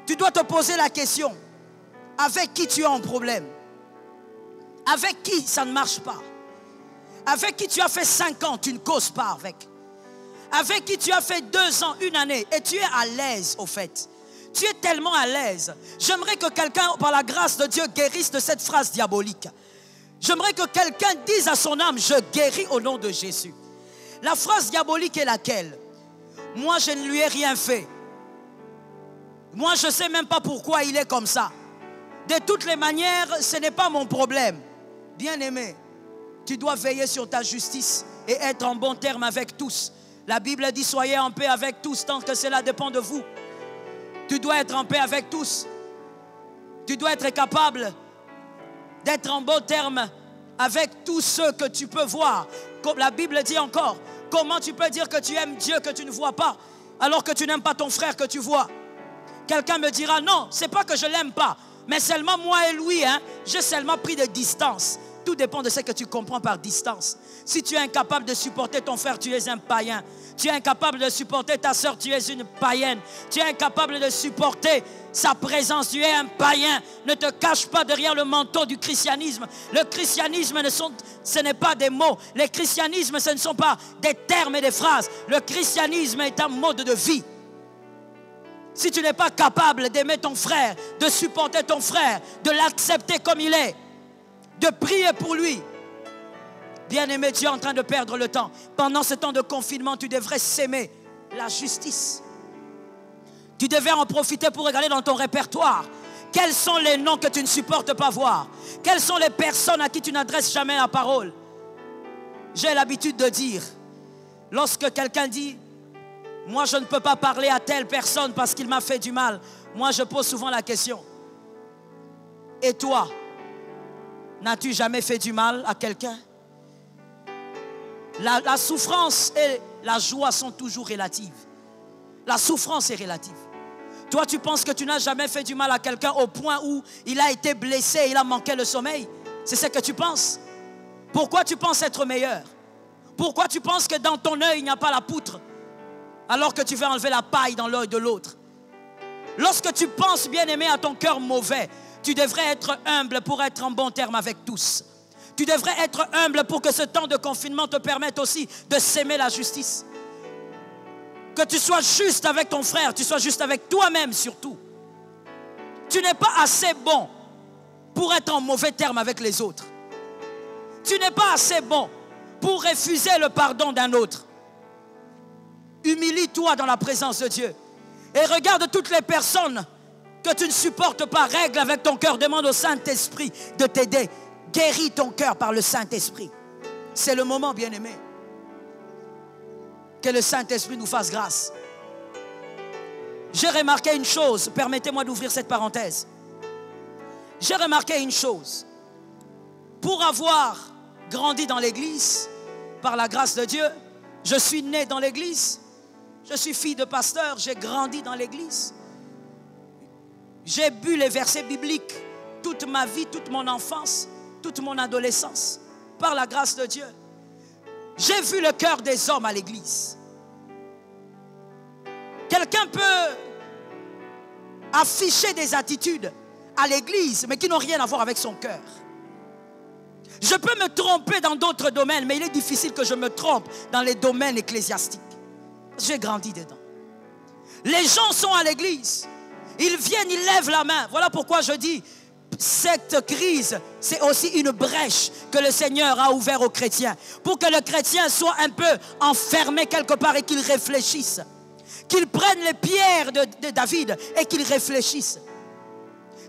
Tu dois te poser la question, avec qui tu as un problème? Avec qui ça ne marche pas? Avec qui tu as fait 5 ans, tu ne causes pas avec? Avec qui tu as fait 2 ans, 1 année, et tu es à l'aise au fait? Tu es tellement à l'aise. J'aimerais que quelqu'un, par la grâce de Dieu, guérisse de cette phrase diabolique. J'aimerais que quelqu'un dise à son âme, je guéris au nom de Jésus. La phrase diabolique est laquelle? Moi, je ne lui ai rien fait. Moi, je ne sais même pas pourquoi il est comme ça. De toutes les manières, ce n'est pas mon problème. Bien-aimé, tu dois veiller sur ta justice et être en bon terme avec tous. La Bible dit, soyez en paix avec tous tant que cela dépend de vous. Tu dois être en paix avec tous. Tu dois être capable d'être en bon terme avec tous ceux que tu peux voir. Comme la Bible dit encore, comment tu peux dire que tu aimes Dieu que tu ne vois pas alors que tu n'aimes pas ton frère que tu vois? Quelqu'un me dira, non, c'est pas que je l'aime pas, mais seulement moi et lui, j'ai seulement pris de distance. Tout dépend de ce que tu comprends par distance. Si tu es incapable de supporter ton frère, tu es un païen. Tu es incapable de supporter ta soeur, tu es une païenne. Tu es incapable de supporter sa présence, tu es un païen. Ne te cache pas derrière le manteau du christianisme. Le christianisme, ce n'est pas des mots. Le christianisme, ce ne sont pas des termes et des phrases. Le christianisme est un mode de vie. Si tu n'es pas capable d'aimer ton frère, de supporter ton frère, de l'accepter comme il est, de prier pour lui, bien-aimé, tu es en train de perdre le temps. Pendant ce temps de confinement, tu devrais s'aimer la justice. Tu devais en profiter pour regarder dans ton répertoire. Quels sont les noms que tu ne supportes pas voir? Quelles sont les personnes à qui tu n'adresses jamais la parole? J'ai l'habitude de dire, lorsque quelqu'un dit, moi je ne peux pas parler à telle personne parce qu'il m'a fait du mal, moi je pose souvent la question, et toi, n'as-tu jamais fait du mal à quelqu'un? La souffrance et la joie sont toujours relatives. La souffrance est relative. Toi, tu penses que tu n'as jamais fait du mal à quelqu'un au point où il a été blessé et il a manqué le sommeil? C'est ce que tu penses? Pourquoi tu penses être meilleur? Pourquoi tu penses que dans ton œil, il n'y a pas la poutre alors que tu veux enlever la paille dans l'œil de l'autre? Lorsque tu penses, bien-aimé, à ton cœur mauvais, tu devrais être humble pour être en bon terme avec tous. Tu devrais être humble pour que ce temps de confinement te permette aussi de s'aimer la justice. Que tu sois juste avec ton frère, tu sois juste avec toi-même surtout. Tu n'es pas assez bon pour être en mauvais terme avec les autres. Tu n'es pas assez bon pour refuser le pardon d'un autre. Humilie-toi dans la présence de Dieu. Et regarde toutes les personnes que tu ne supportes pas. Règle avec ton cœur. Demande au Saint-Esprit de t'aider. Guéris ton cœur par le Saint-Esprit. C'est le moment, bien-aimé. Que le Saint-Esprit nous fasse grâce. J'ai remarqué une chose. Permettez-moi d'ouvrir cette parenthèse. J'ai remarqué une chose. Pour avoir grandi dans l'église, par la grâce de Dieu, je suis né dans l'église. Je suis fille de pasteur, j'ai grandi dans l'église. J'ai bu les versets bibliques toute ma vie, toute mon enfance, toute mon adolescence, par la grâce de Dieu. J'ai vu le cœur des hommes à l'église. Quelqu'un peut afficher des attitudes à l'église, mais qui n'ont rien à voir avec son cœur. Je peux me tromper dans d'autres domaines, mais il est difficile que je me trompe dans les domaines ecclésiastiques. J'ai grandi dedans. Les gens sont à l'église. Ils viennent, ils lèvent la main. Voilà pourquoi je dis, cette crise, c'est aussi une brèche que le Seigneur a ouverte aux chrétiens. Pour que le chrétien soit un peu enfermé quelque part et qu'il réfléchisse. Qu'il prenne les pierres de David et qu'il réfléchisse.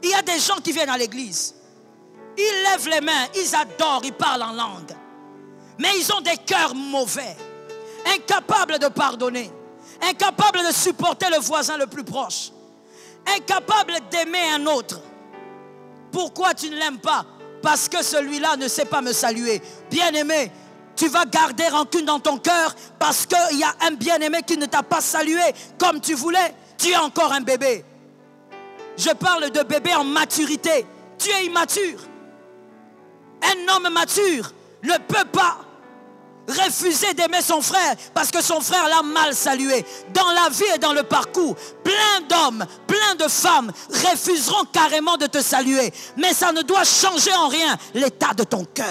Il y a des gens qui viennent à l'église. Ils lèvent les mains, ils adorent, ils parlent en langue. Mais ils ont des cœurs mauvais. Incapables de pardonner. Incapables de supporter le voisin le plus proche. Incapables d'aimer un autre. Pourquoi tu ne l'aimes pas? Parce que celui-là ne sait pas me saluer. Bien-aimé, tu vas garder rancune dans ton cœur parce qu'il y a un bien-aimé qui ne t'a pas salué comme tu voulais. Tu es encore un bébé. Je parle de bébé en maturité. Tu es immature. Un homme mature ne peut pas refuser d'aimer son frère parce que son frère l'a mal salué. Dans la vie et dans le parcours, plein d'hommes, plein de femmes refuseront carrément de te saluer. Mais ça ne doit changer en rien l'état de ton cœur.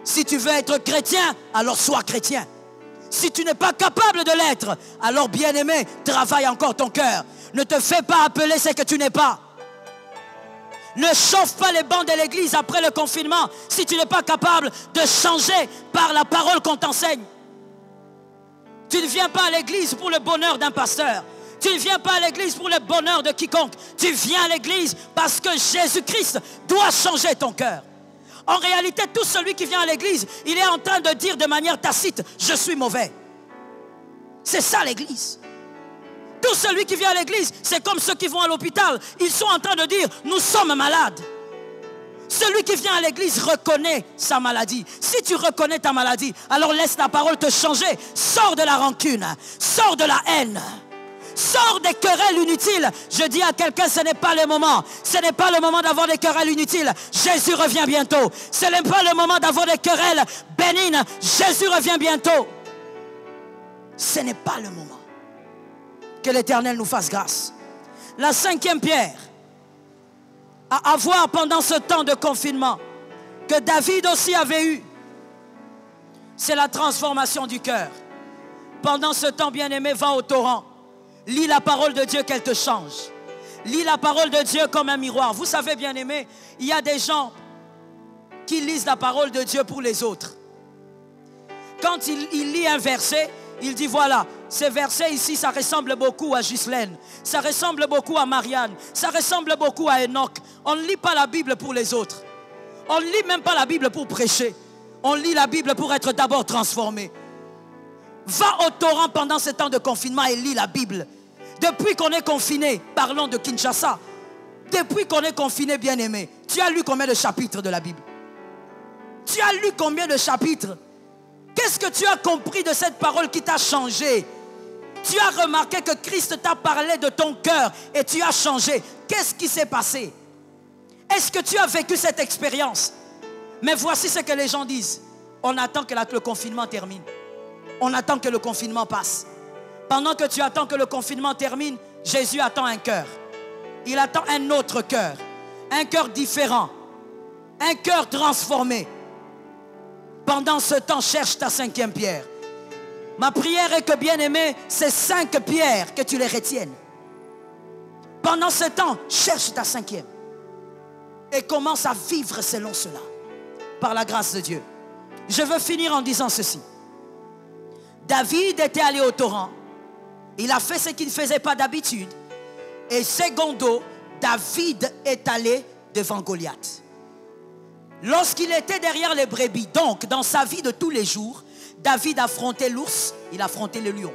Si tu veux être chrétien, alors sois chrétien. Si tu n'es pas capable de l'être, alors bien-aimé, travaille encore ton cœur. Ne te fais pas appeler ce que tu n'es pas. Ne chauffe pas les bancs de l'église après le confinement si tu n'es pas capable de changer par la parole qu'on t'enseigne. Tu ne viens pas à l'église pour le bonheur d'un pasteur. Tu ne viens pas à l'église pour le bonheur de quiconque. Tu viens à l'église parce que Jésus-Christ doit changer ton cœur. En réalité, tout celui qui vient à l'église, il est en train de dire de manière tacite, je suis mauvais. C'est ça l'église. Tout celui qui vient à l'église, c'est comme ceux qui vont à l'hôpital. Ils sont en train de dire, nous sommes malades. Celui qui vient à l'église reconnaît sa maladie. Si tu reconnais ta maladie, alors laisse la parole te changer. Sors de la rancune, sors de la haine. Sors des querelles inutiles. Je dis à quelqu'un, ce n'est pas le moment. Ce n'est pas le moment d'avoir des querelles inutiles. Jésus revient bientôt. Ce n'est pas le moment d'avoir des querelles bénignes. Jésus revient bientôt. Ce n'est pas le moment. Que l'Éternel nous fasse grâce. La cinquième pierre à avoir pendant ce temps de confinement, que David aussi avait eu, c'est la transformation du cœur. Pendant ce temps, bien-aimé, va au torrent. Lis la parole de Dieu qu'elle te change. Lis la parole de Dieu comme un miroir. Vous savez, bien-aimé, il y a des gens qui lisent la parole de Dieu pour les autres. Quand il lit un verset, il dit voilà, ces versets ici, ça ressemble beaucoup à Ghislaine, ça ressemble beaucoup à Marianne, ça ressemble beaucoup à Enoch. On ne lit pas la Bible pour les autres. On ne lit même pas la Bible pour prêcher. On lit la Bible pour être d'abord transformé. Va au torrent pendant ce temps de confinement et lis la Bible. Depuis qu'on est confiné, parlons de Kinshasa. Depuis qu'on est confiné, bien-aimé, tu as lu combien de chapitres de la Bible? Tu as lu combien de chapitres? Qu'est-ce que tu as compris de cette parole qui t'a changé? Tu as remarqué que Christ t'a parlé de ton cœur et tu as changé. Qu'est-ce qui s'est passé? Est-ce que tu as vécu cette expérience? Mais voici ce que les gens disent. On attend que le confinement termine. On attend que le confinement passe. Pendant que tu attends que le confinement termine, Jésus attend un cœur. Il attend un autre cœur. Un cœur différent. Un cœur transformé. Pendant ce temps, cherche ta cinquième pierre. Ma prière est que, bien-aimé, ces 5 pierres, que tu les retiennes. Pendant ce temps, cherche ta cinquième. Et commence à vivre selon cela. Par la grâce de Dieu. Je veux finir en disant ceci. David était allé au torrent. Il a fait ce qu'il ne faisait pas d'habitude. Et secondo, David est allé devant Goliath. Lorsqu'il était derrière les brebis, donc dans sa vie de tous les jours, David affrontait l'ours, il affrontait le lion.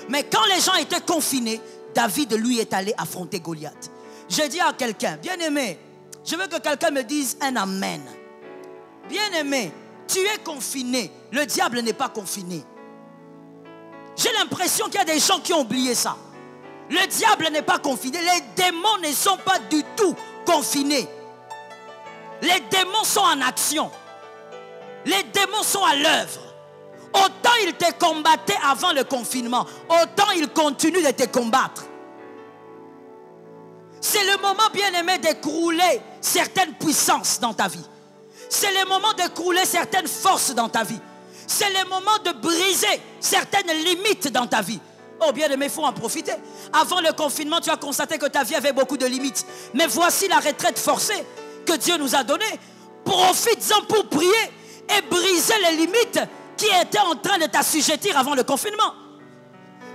Mais quand les gens étaient confinés, David, lui, est allé affronter Goliath. Je dis à quelqu'un, bien-aimé, je veux que quelqu'un me dise un amen. Bien-aimé, tu es confiné, le diable n'est pas confiné. J'ai l'impression qu'il y a des gens qui ont oublié ça. Le diable n'est pas confiné. Les démons ne sont pas du tout confinés. Les démons sont en action. Les démons sont à l'œuvre. Autant ils te combattaient avant le confinement, autant ils continuent de te combattre. C'est le moment, bien-aimé, d'écrouler certaines puissances dans ta vie. C'est le moment d'écrouler certaines forces dans ta vie. C'est le moment de briser certaines limites dans ta vie. Oh bien-aimé, il faut en profiter. Avant le confinement, tu as constaté que ta vie avait beaucoup de limites. Mais voici la retraite forcée que Dieu nous a donnée. Profites-en pour prier et briser les limites qui étaient en train de t'assujettir avant le confinement.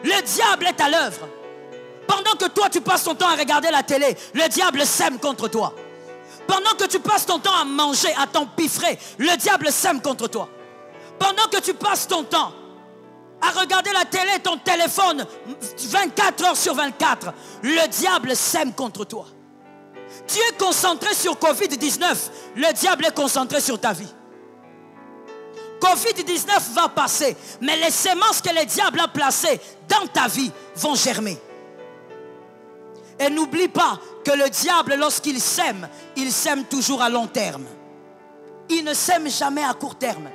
Le diable est à l'œuvre. Pendant que toi tu passes ton temps à regarder la télé, le diable sème contre toi. Pendant que tu passes ton temps à manger, à t'empiffrer, le diable sème contre toi. Pendant que tu passes ton temps à regarder la télé, ton téléphone 24 heures sur 24, le diable sème contre toi. Tu es concentré sur Covid-19, le diable est concentré sur ta vie. Covid-19 va passer, mais les semences que le diable a placées dans ta vie vont germer. Et n'oublie pas que le diable, lorsqu'il sème, il sème toujours à long terme. Il ne sème jamais à court terme.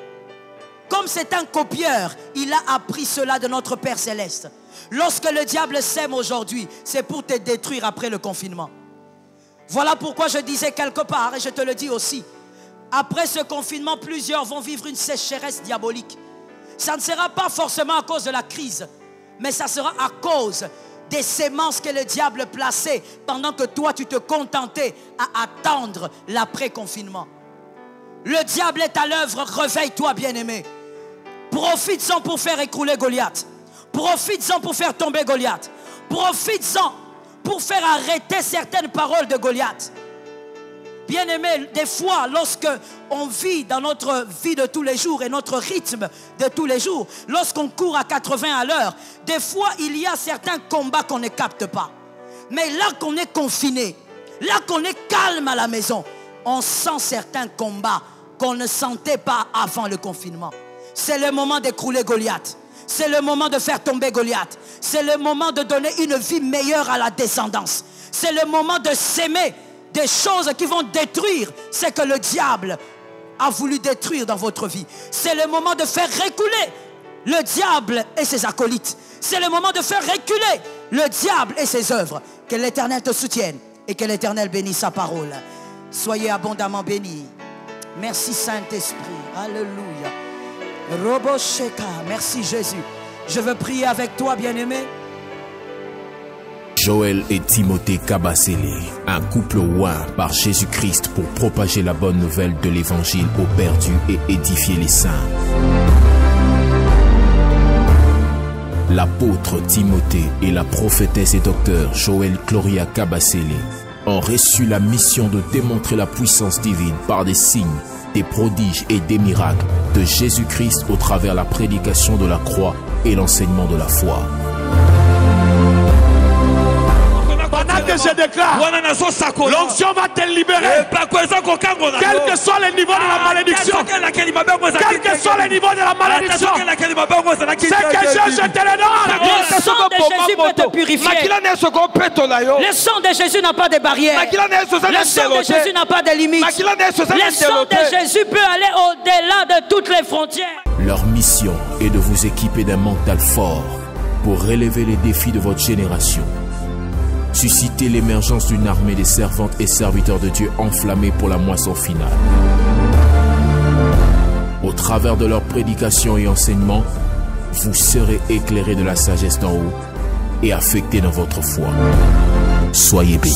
Comme c'est un copieur, il a appris cela de notre Père Céleste. Lorsque le diable sème aujourd'hui, c'est pour te détruire après le confinement. Voilà pourquoi je disais quelque part, et je te le dis aussi, après ce confinement, plusieurs vont vivre une sécheresse diabolique. Ça ne sera pas forcément à cause de la crise, mais ça sera à cause des semences que le diable plaçait pendant que toi tu te contentais à attendre l'après-confinement. Le diable est à l'œuvre, réveille-toi bien-aimé. Profites-en pour faire écrouler Goliath. Profites-en pour faire tomber Goliath. Profites-en pour faire arrêter certaines paroles de Goliath. Bien-aimé, des fois, lorsque on vit dans notre vie de tous les jours et notre rythme de tous les jours, lorsqu'on court à 80 à l'heure, des fois, il y a certains combats qu'on ne capte pas. Mais là qu'on est confiné, là qu'on est calme à la maison, on sent certains combats qu'on ne sentait pas avant le confinement. C'est le moment d'écrouler Goliath. C'est le moment de faire tomber Goliath. C'est le moment de donner une vie meilleure à la descendance. C'est le moment de s'aimer des choses qui vont détruire ce que le diable a voulu détruire dans votre vie. C'est le moment de faire reculer le diable et ses acolytes. C'est le moment de faire reculer le diable et ses œuvres. Que l'Éternel te soutienne et que l'Éternel bénisse sa parole. Soyez abondamment bénis. Merci Saint-Esprit. Alléluia. Robo Sheka. Merci Jésus. Je veux prier avec toi, bien-aimé. Joël et Timothée Kabasele, un couple oint par Jésus-Christ pour propager la bonne nouvelle de l'évangile aux perdus et édifier les saints. L'apôtre Timothée et la prophétesse et docteur Joël Gloria Kabasele ont reçu la mission de démontrer la puissance divine par des signes, des prodiges et des miracles de Jésus-Christ au travers la prédication de la croix et l'enseignement de la foi. Pendant que je déclare, l'onction va te libérer. Quel que soit le niveau de la malédiction, quel que soit le niveau de la malédiction, c'est que je te le donne. Le sang de Jésus peut te purifier. Le sang de Jésus n'a pas de barrière. Le sang de Jésus n'a pas de limite. Le sang de Jésus peut aller au-delà de toutes les frontières. Leur mission est de vous équiper d'un mental fort pour relever les défis de votre génération. Susciter l'émergence d'une armée des servantes et serviteurs de Dieu enflammés pour la moisson finale. Au travers de leurs prédications et enseignements, vous serez éclairés de la sagesse d'en haut et affectés dans votre foi. Soyez bénis.